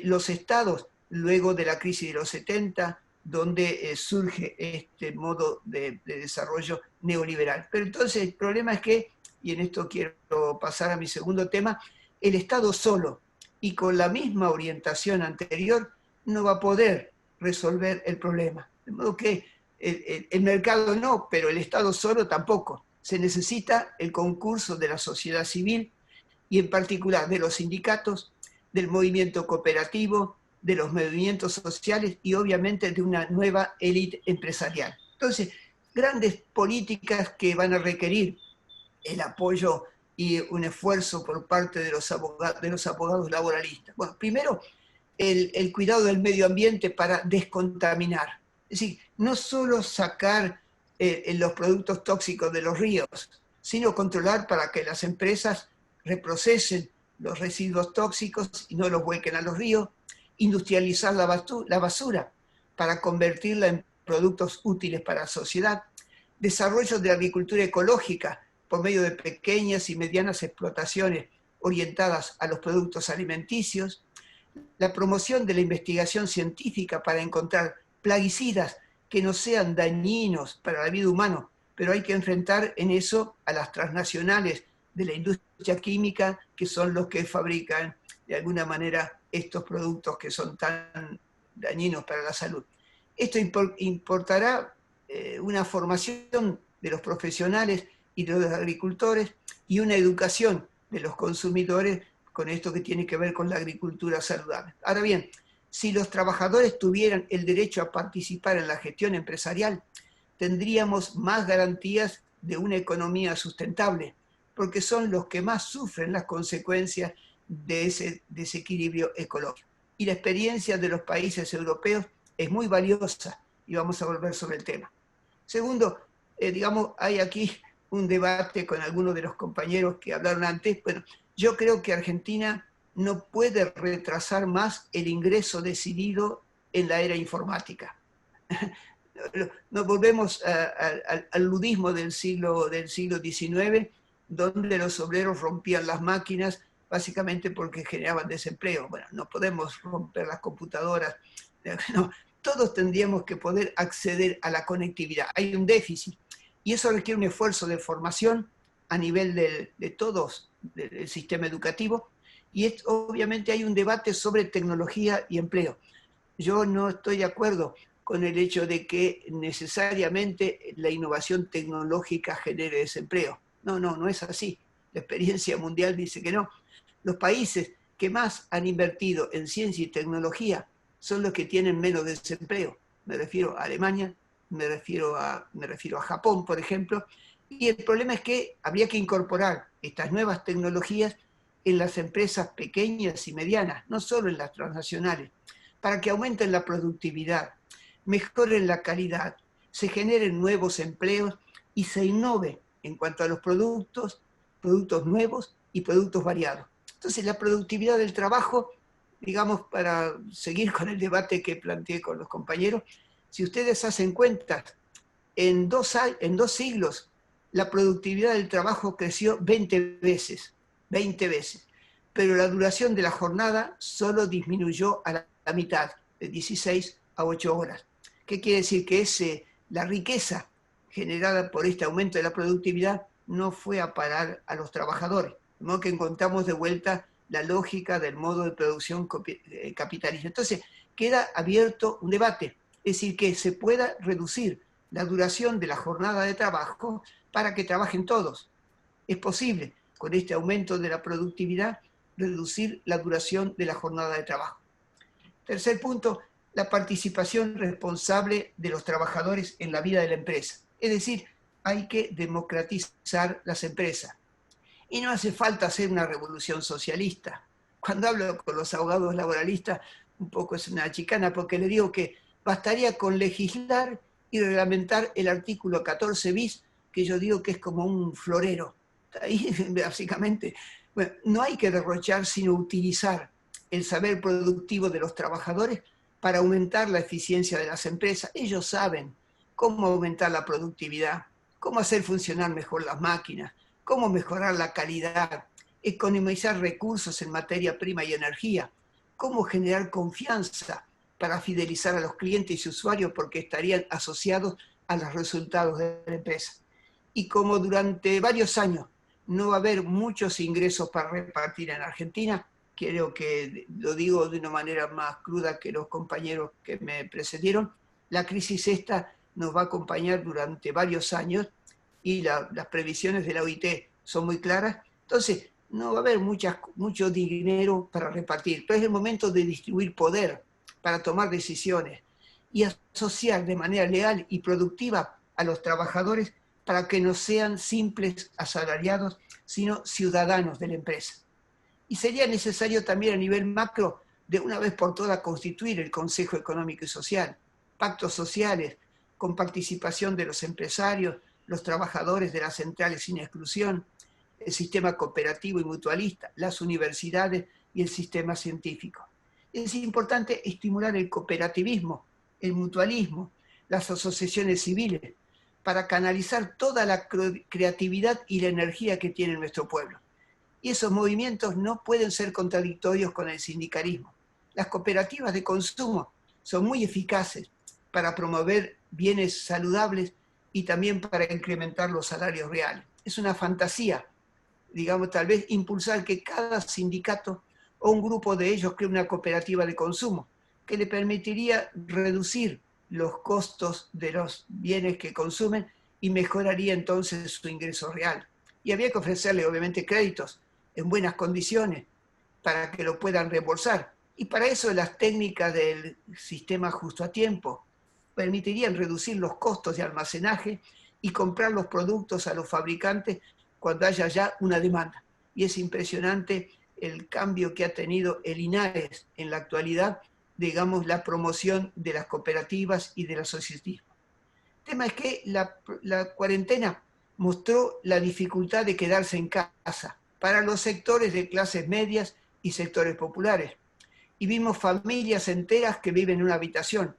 los estados, luego de la crisis de los 70, donde surge este modo de desarrollo neoliberal. Pero entonces el problema es que, y en esto quiero pasar a mi segundo tema, el Estado solo y con la misma orientación anterior no va a poder resolver el problema. De modo que el mercado no, pero el Estado solo tampoco. Se necesita el concurso de la sociedad civil y en particular de los sindicatos, del movimiento cooperativo, de los movimientos sociales y obviamente de una nueva élite empresarial. Entonces, grandes políticas que van a requerir el apoyo y un esfuerzo por parte de los abogados laboralistas. Bueno, primero, el cuidado del medio ambiente para descontaminar. Es decir, no solo sacar los productos tóxicos de los ríos, sino controlar para que las empresas reprocesen los residuos tóxicos y no los vuelquen a los ríos, industrializar la basura para convertirla en productos útiles para la sociedad, desarrollo de la agricultura ecológica por medio de pequeñas y medianas explotaciones orientadas a los productos alimenticios, la promoción de la investigación científica para encontrar plaguicidas que no sean dañinos para la vida humana, pero hay que enfrentar en eso a las transnacionales de la industria química, que son los que fabrican de alguna manera estos productos que son tan dañinos para la salud. Esto importará una formación de los profesionales y de los agricultores y una educación de los consumidores con esto que tiene que ver con la agricultura saludable. Ahora bien, si los trabajadores tuvieran el derecho a participar en la gestión empresarial, tendríamos más garantías de una economía sustentable, porque son los que más sufren las consecuencias de ese desequilibrio ecológico. Y la experiencia de los países europeos es muy valiosa, y vamos a volver sobre el tema. Segundo, hay aquí un debate con algunos de los compañeros que hablaron antes. Bueno, yo creo que Argentina no puede retrasar más el ingreso decidido en la era informática. Nos volvemos al ludismo del siglo XIX, donde los obreros rompían las máquinas básicamente porque generaban desempleo. Bueno, no podemos romper las computadoras. No, todos tendríamos que poder acceder a la conectividad. Hay un déficit y eso requiere un esfuerzo de formación a nivel de todos, del sistema educativo, y obviamente hay un debate sobre tecnología y empleo. Yo no estoy de acuerdo con el hecho de que necesariamente la innovación tecnológica genere desempleo. No es así. La experiencia mundial dice que no. Los países que más han invertido en ciencia y tecnología son los que tienen menos desempleo. Me refiero a Alemania, me refiero a Japón, por ejemplo. Y el problema es que habría que incorporar estas nuevas tecnologías en las empresas pequeñas y medianas, no solo en las transnacionales, para que aumenten la productividad, mejoren la calidad, se generen nuevos empleos y se innove en cuanto a los productos nuevos y productos variados. Entonces la productividad del trabajo, para seguir con el debate que planteé con los compañeros, si ustedes hacen cuentas, en dos siglos la productividad del trabajo creció 20 veces, pero la duración de la jornada solo disminuyó a la mitad, de 16 a 8 horas. ¿Qué quiere decir? Que la riqueza generada por este aumento de la productividad no fue a parar a los trabajadores, de modo que encontramos de vuelta la lógica del modo de producción capitalista. Entonces, queda abierto un debate, es decir, que se pueda reducir la duración de la jornada de trabajo para que trabajen todos. Es posible, con este aumento de la productividad, reducir la duración de la jornada de trabajo. Tercer punto, la participación responsable de los trabajadores en la vida de la empresa. Es decir, hay que democratizar las empresas. Y no hace falta hacer una revolución socialista. Cuando hablo con los abogados laboralistas, un poco es una chicana, porque le digo que bastaría con legislar y reglamentar el artículo 14 bis, que yo digo que es como un florero. Ahí, básicamente, bueno, no hay que derrochar, sino utilizar el saber productivo de los trabajadores para aumentar la eficiencia de las empresas. Ellos saben cómo aumentar la productividad, cómo hacer funcionar mejor las máquinas, cómo mejorar la calidad, economizar recursos en materia prima y energía, cómo generar confianza para fidelizar a los clientes y usuarios porque estarían asociados a los resultados de la empresa. Y como durante varios años no va a haber muchos ingresos para repartir en Argentina, creo que lo digo de una manera más cruda que los compañeros que me precedieron, la crisis esta nos va a acompañar durante varios años y las previsiones de la OIT son muy claras. Entonces, no va a haber mucho dinero para repartir, pero es el momento de distribuir poder para tomar decisiones y asociar de manera leal y productiva a los trabajadores para que no sean simples asalariados, sino ciudadanos de la empresa. Y sería necesario también a nivel macro, de una vez por todas, constituir el Consejo Económico y Social, pactos sociales, con participación de los empresarios, los trabajadores de las centrales sin exclusión, el sistema cooperativo y mutualista, las universidades y el sistema científico. Es importante estimular el cooperativismo, el mutualismo, las asociaciones civiles, para canalizar toda la creatividad y la energía que tiene nuestro pueblo. Y esos movimientos no pueden ser contradictorios con el sindicalismo. Las cooperativas de consumo son muy eficaces para promover bienes saludables y también para incrementar los salarios reales. Es una fantasía, digamos, tal vez impulsar que cada sindicato o un grupo de ellos cree una cooperativa de consumo que le permitiría reducir los costos de los bienes que consumen y mejoraría entonces su ingreso real. Y había que ofrecerle, obviamente, créditos en buenas condiciones para que lo puedan reembolsar. Y para eso las técnicas del sistema justo a tiempo permitirían reducir los costos de almacenaje y comprar los productos a los fabricantes cuando haya ya una demanda. Y es impresionante el cambio que ha tenido el INAES en la actualidad, digamos, la promoción de las cooperativas y del asociatismo. El tema es que la cuarentena mostró la dificultad de quedarse en casa para los sectores de clases medias y sectores populares. Y vimos familias enteras que viven en una habitación,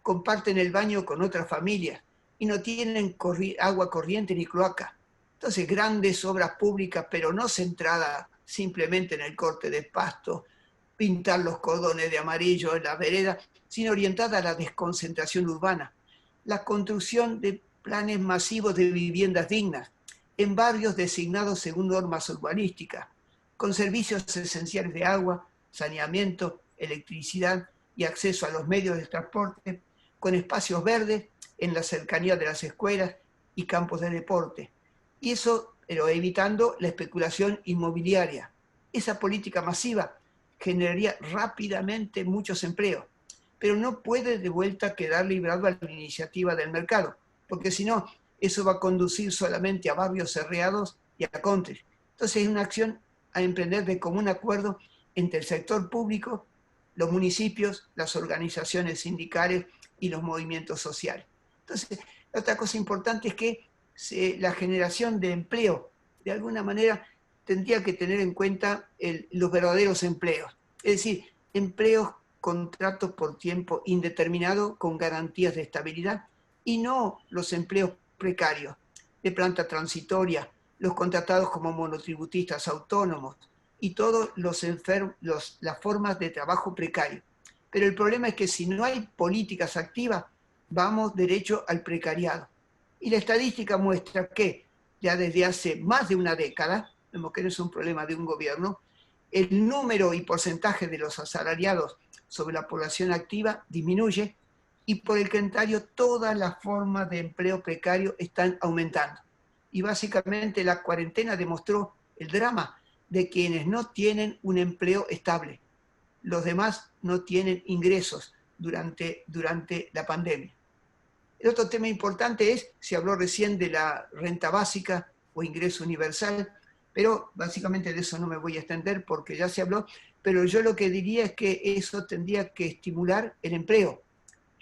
comparten el baño con otras familias y no tienen agua corriente ni cloaca. Entonces, grandes obras públicas, pero no centradas simplemente en el corte de pasto, pintar los cordones de amarillo en la vereda, sino orientada a la desconcentración urbana, la construcción de planes masivos de viviendas dignas en barrios designados según normas urbanísticas, con servicios esenciales de agua, saneamiento, electricidad y acceso a los medios de transporte, con espacios verdes en la cercanía de las escuelas y campos de deporte. Y eso, pero evitando la especulación inmobiliaria. Esa política masiva generaría rápidamente muchos empleos, pero no puede de vuelta quedar librado a la iniciativa del mercado, porque si no, eso va a conducir solamente a barrios cerrados y a country. Entonces es una acción a emprender de común acuerdo entre el sector público, los municipios, las organizaciones sindicales y los movimientos sociales. Entonces, otra cosa importante es que la generación de empleo, de alguna manera, tendría que tener en cuenta los verdaderos empleos. Es decir, empleos, contratos por tiempo indeterminado con garantías de estabilidad y no los empleos precarios, de planta transitoria, los contratados como monotributistas autónomos y todas las formas de trabajo precario. Pero el problema es que si no hay políticas activas, vamos derecho al precariado. Y la estadística muestra que ya desde hace más de una década, vemos que no es un problema de un gobierno, el número y porcentaje de los asalariados sobre la población activa disminuye y por el contrario todas las formas de empleo precario están aumentando. Y básicamente la cuarentena demostró el drama de quienes no tienen un empleo estable. Los demás no tienen ingresos durante la pandemia. El otro tema importante es, se habló recién de la renta básica o ingreso universal, pero básicamente de eso no me voy a extender porque ya se habló, pero yo lo que diría es que eso tendría que estimular el empleo,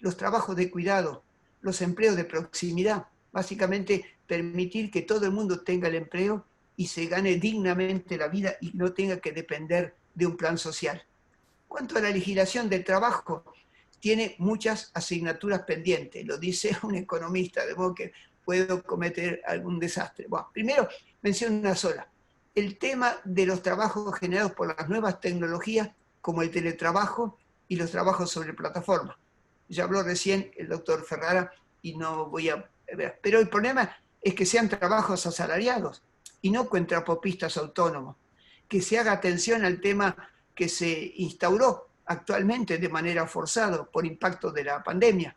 los trabajos de cuidado, los empleos de proximidad, básicamente permitir que todo el mundo tenga el empleo y se gane dignamente la vida y no tenga que depender de un plan social. Cuanto a la legislación del trabajo, tiene muchas asignaturas pendientes, lo dice un economista, de modo que puedo cometer algún desastre. Bueno, primero menciono una sola. El tema de los trabajos generados por las nuevas tecnologías, como el teletrabajo y los trabajos sobre plataforma. Ya habló recién el doctor Ferrara y no voy a ver. Pero el problema es que sean trabajos asalariados y no cuentapropistas autónomos. Que se haga atención al tema que se instauró actualmente de manera forzada por impacto de la pandemia.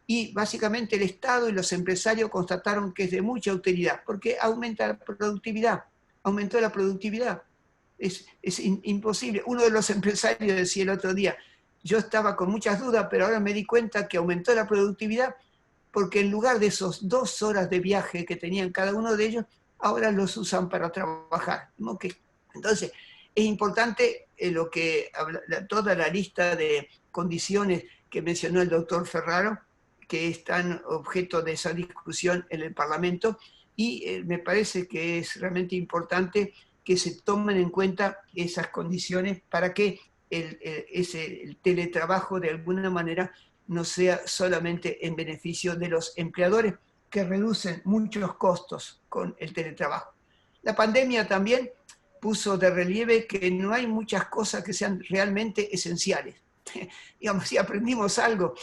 Y básicamente el Estado y los empresarios constataron que es de mucha utilidad, porque aumenta la productividad, aumentó la productividad. Es imposible. Uno de los empresarios decía el otro día, yo estaba con muchas dudas, pero ahora me di cuenta que aumentó la productividad porque en lugar de esos 2 horas de viaje que tenían cada uno de ellos, ahora los usan para trabajar. Entonces, es importante toda la lista de condiciones que mencionó el doctor Ferraro, que están objeto de esa discusión en el Parlamento, y me parece que es realmente importante que se tomen en cuenta esas condiciones para que el teletrabajo de alguna manera no sea solamente en beneficio de los empleadores, que reducen muchos costos con el teletrabajo. La pandemia también puso de relieve que no hay muchas cosas que sean realmente esenciales. Digamos, si aprendimos algo,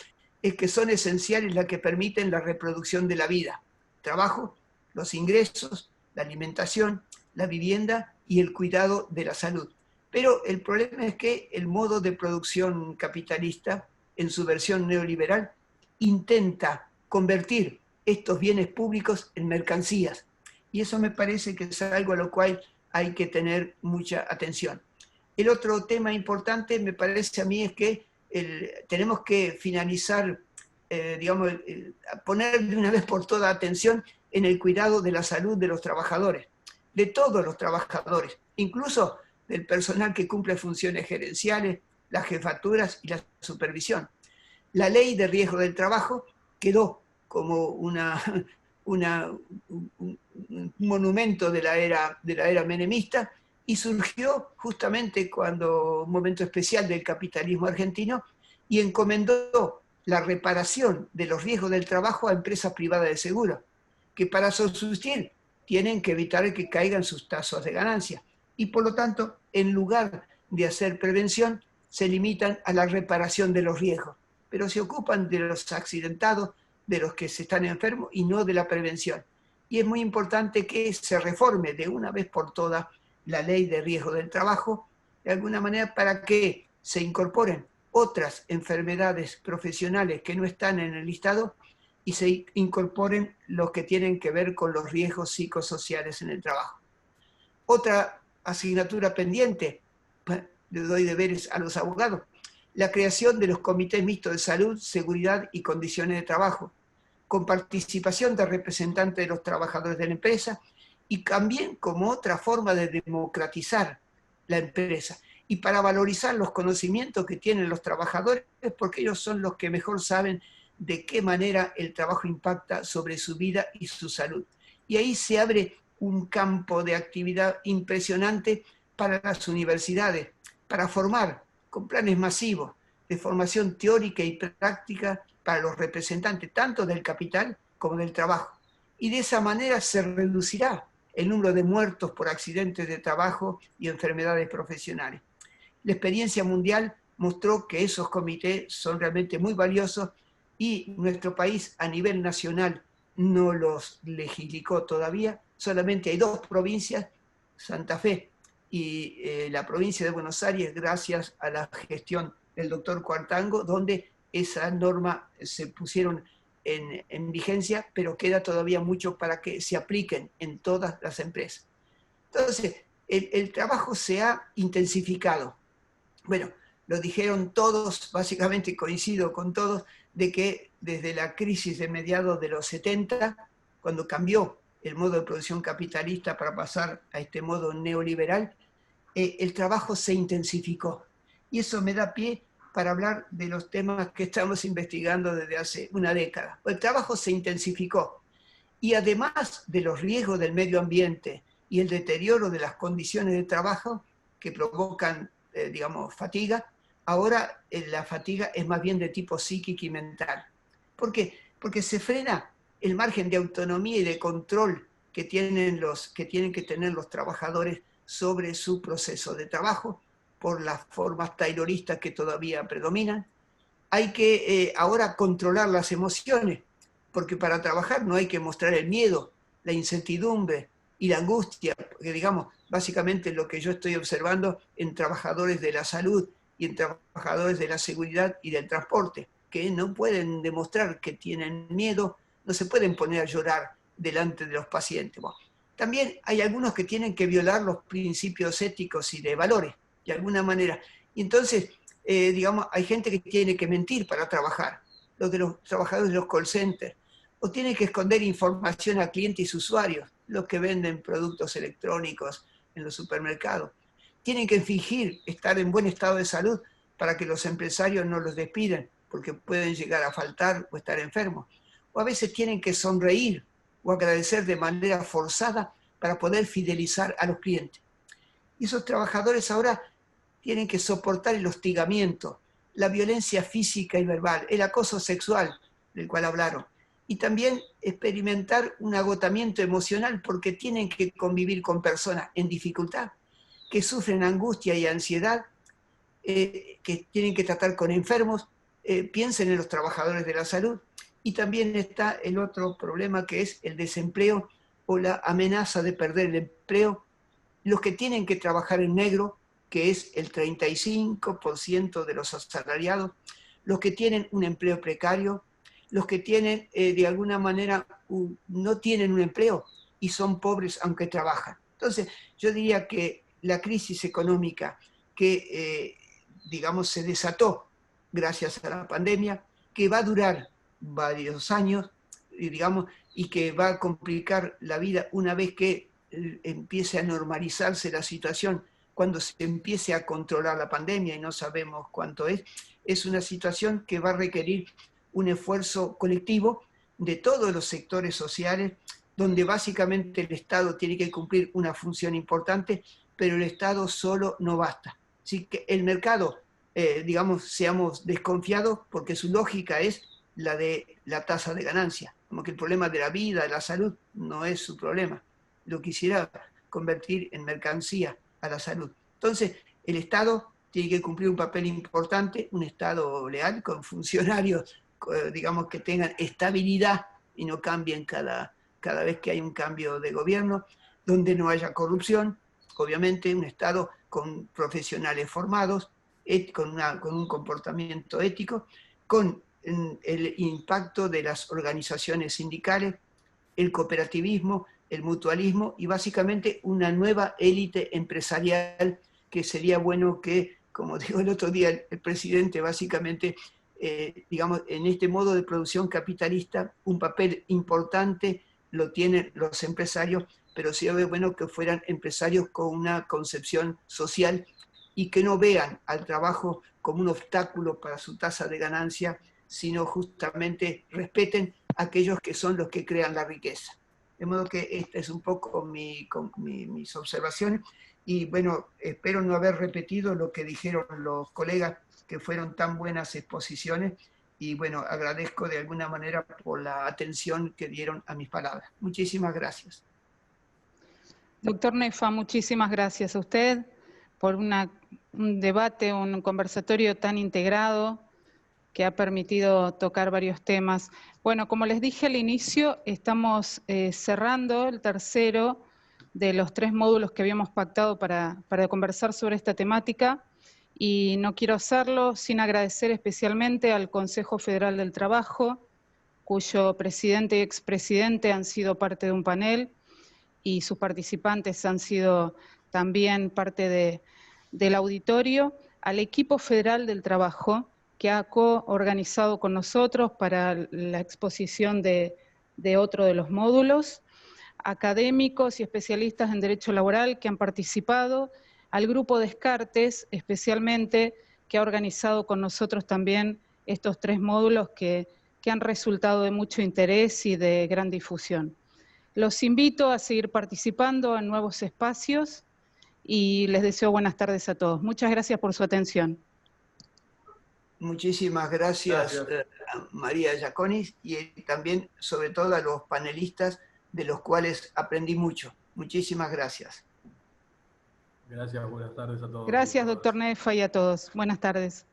es que son esenciales las que permiten la reproducción de la vida. Trabajo, los ingresos, la alimentación, la vivienda y el cuidado de la salud. Pero el problema es que el modo de producción capitalista, en su versión neoliberal, intenta convertir estos bienes públicos en mercancías. Y eso me parece que es algo a lo cual hay que tener mucha atención. El otro tema importante, me parece a mí, es que tenemos que finalizar, poner de una vez por todas atención en el cuidado de la salud de los trabajadores, de todos los trabajadores, incluso del personal que cumple funciones gerenciales, las jefaturas y la supervisión. La ley de riesgo del trabajo quedó como un monumento de la era menemista y surgió justamente cuando un momento especial del capitalismo argentino y encomendó la reparación de los riesgos del trabajo a empresas privadas de seguro, que para subsistir tienen que evitar que caigan sus tasas de ganancia. Y por lo tanto, en lugar de hacer prevención, se limitan a la reparación de los riesgos, pero se ocupan de los accidentados, de los que se están enfermos y no de la prevención. Y es muy importante que se reforme de una vez por todas la ley de riesgo del trabajo, de alguna manera para que se incorporen otras enfermedades profesionales que no están en el listado y se incorporen los que tienen que ver con los riesgos psicosociales en el trabajo. Otra asignatura pendiente, le doy deberes a los abogados, la creación de los comités mixtos de salud, seguridad y condiciones de trabajo, con participación de representantes de los trabajadores de la empresa y también como otra forma de democratizar la empresa y para valorizar los conocimientos que tienen los trabajadores, porque ellos son los que mejor saben de qué manera el trabajo impacta sobre su vida y su salud. Y ahí se abre un campo de actividad impresionante para las universidades, para formar con planes masivos de formación teórica y práctica para los representantes tanto del capital como del trabajo. Y de esa manera se reducirá el número de muertos por accidentes de trabajo y enfermedades profesionales. La experiencia mundial mostró que esos comités son realmente muy valiosos y nuestro país a nivel nacional no los legisló todavía. Solamente hay 2 provincias, Santa Fe y la provincia de Buenos Aires, gracias a la gestión del doctor Cuartango, donde esa norma se pusieron en vigencia, pero queda todavía mucho para que se apliquen en todas las empresas. Entonces, el trabajo se ha intensificado. Bueno, lo dijeron todos, básicamente coincido con todos, de que desde la crisis de mediados de los 70, cuando cambió el modo de producción capitalista para pasar a este modo neoliberal, el trabajo se intensificó. Y eso me da pie para hablar de los temas que estamos investigando desde hace una década. El trabajo se intensificó. Y además de los riesgos del medio ambiente y el deterioro de las condiciones de trabajo que provocan, fatiga, ahora la fatiga es más bien de tipo psíquico y mental. ¿Por qué? Porque se frena el margen de autonomía y de control que tienen que tener los trabajadores sobre su proceso de trabajo por las formas tayloristas que todavía predominan. Hay que ahora controlar las emociones, porque para trabajar no hay que mostrar el miedo, la incertidumbre y la angustia, porque digamos, básicamente lo que yo estoy observando en trabajadores de la salud y en trabajadores de la seguridad y del transporte, que no pueden demostrar que tienen miedo, no se pueden poner a llorar delante de los pacientes. Bueno, también hay algunos que tienen que violar los principios éticos y de valores, de alguna manera. Y entonces, digamos, hay gente que tiene que mentir para trabajar, los trabajadores de los call centers, o tienen que esconder información a clientes y usuarios, los que venden productos electrónicos en los supermercados. Tienen que fingir estar en buen estado de salud para que los empresarios no los despidan, porque pueden llegar a faltar o estar enfermos. O a veces tienen que sonreír o agradecer de manera forzada para poder fidelizar a los clientes. Y esos trabajadores ahora tienen que soportar el hostigamiento, la violencia física y verbal, el acoso sexual del cual hablaron, y también experimentar un agotamiento emocional porque tienen que convivir con personas en dificultad, que sufren angustia y ansiedad, que tienen que tratar con enfermos. Piensen en los trabajadores de la salud. Y también está el otro problema, que es el desempleo o la amenaza de perder el empleo. Los que tienen que trabajar en negro, que es el 35% de los asalariados, los que tienen un empleo precario, los que tienen, de alguna manera, no tienen un empleo y son pobres aunque trabajan. Entonces, yo diría que la crisis económica que, digamos, se desató gracias a la pandemia, que va a durar varios años, digamos, y que va a complicar la vida una vez que empiece a normalizarse la situación, cuando se empiece a controlar la pandemia, y no sabemos cuánto es una situación que va a requerir un esfuerzo colectivo de todos los sectores sociales, donde básicamente el Estado tiene que cumplir una función importante, pero el Estado solo no basta. Así que el mercado, digamos, seamos desconfiados, porque su lógica es la de la tasa de ganancia, como que el problema de la vida, de la salud, no es su problema. Lo quisiera convertir en mercancía a la salud. Entonces, el Estado tiene que cumplir un papel importante, un Estado leal, con funcionarios, digamos, que tengan estabilidad y no cambien cada vez que hay un cambio de gobierno, donde no haya corrupción, obviamente un Estado con profesionales formados, con un comportamiento ético, con el impacto de las organizaciones sindicales, el cooperativismo, el mutualismo y básicamente una nueva élite empresarial, que sería bueno que, como dijo el otro día el presidente, básicamente, digamos, en este modo de producción capitalista, un papel importante lo tienen los empresarios, pero sería bueno que fueran empresarios con una concepción social y que no vean al trabajo como un obstáculo para su tasa de ganancia, sino justamente respeten a aquellos que son los que crean la riqueza. De modo que esta es un poco mis observaciones, y bueno, espero no haber repetido lo que dijeron los colegas, que fueron tan buenas exposiciones, y bueno, agradezco de alguna manera por la atención que dieron a mis palabras. Muchísimas gracias. Doctor Nefa, muchísimas gracias a usted por un debate, un conversatorio tan integrado que ha permitido tocar varios temas. Bueno, como les dije al inicio, estamos cerrando el tercero de los 3 módulos que habíamos pactado para conversar sobre esta temática, y no quiero hacerlo sin agradecer especialmente al Consejo Federal del Trabajo, cuyo presidente y expresidente han sido parte de un panel, y sus participantes han sido también parte del auditorio, al equipo federal del trabajo, que ha coorganizado con nosotros para la exposición de otro de los módulos, académicos y especialistas en derecho laboral que han participado, al grupo Descartes especialmente, que ha organizado con nosotros también estos 3 módulos que han resultado de mucho interés y de gran difusión. Los invito a seguir participando en nuevos espacios y les deseo buenas tardes a todos. Muchas gracias por su atención. Muchísimas gracias, a María Giaconis, y también, sobre todo, a los panelistas, de los cuales aprendí mucho. Muchísimas gracias. Gracias, buenas tardes a todos. Gracias, doctor Nefa, y a todos. Buenas tardes.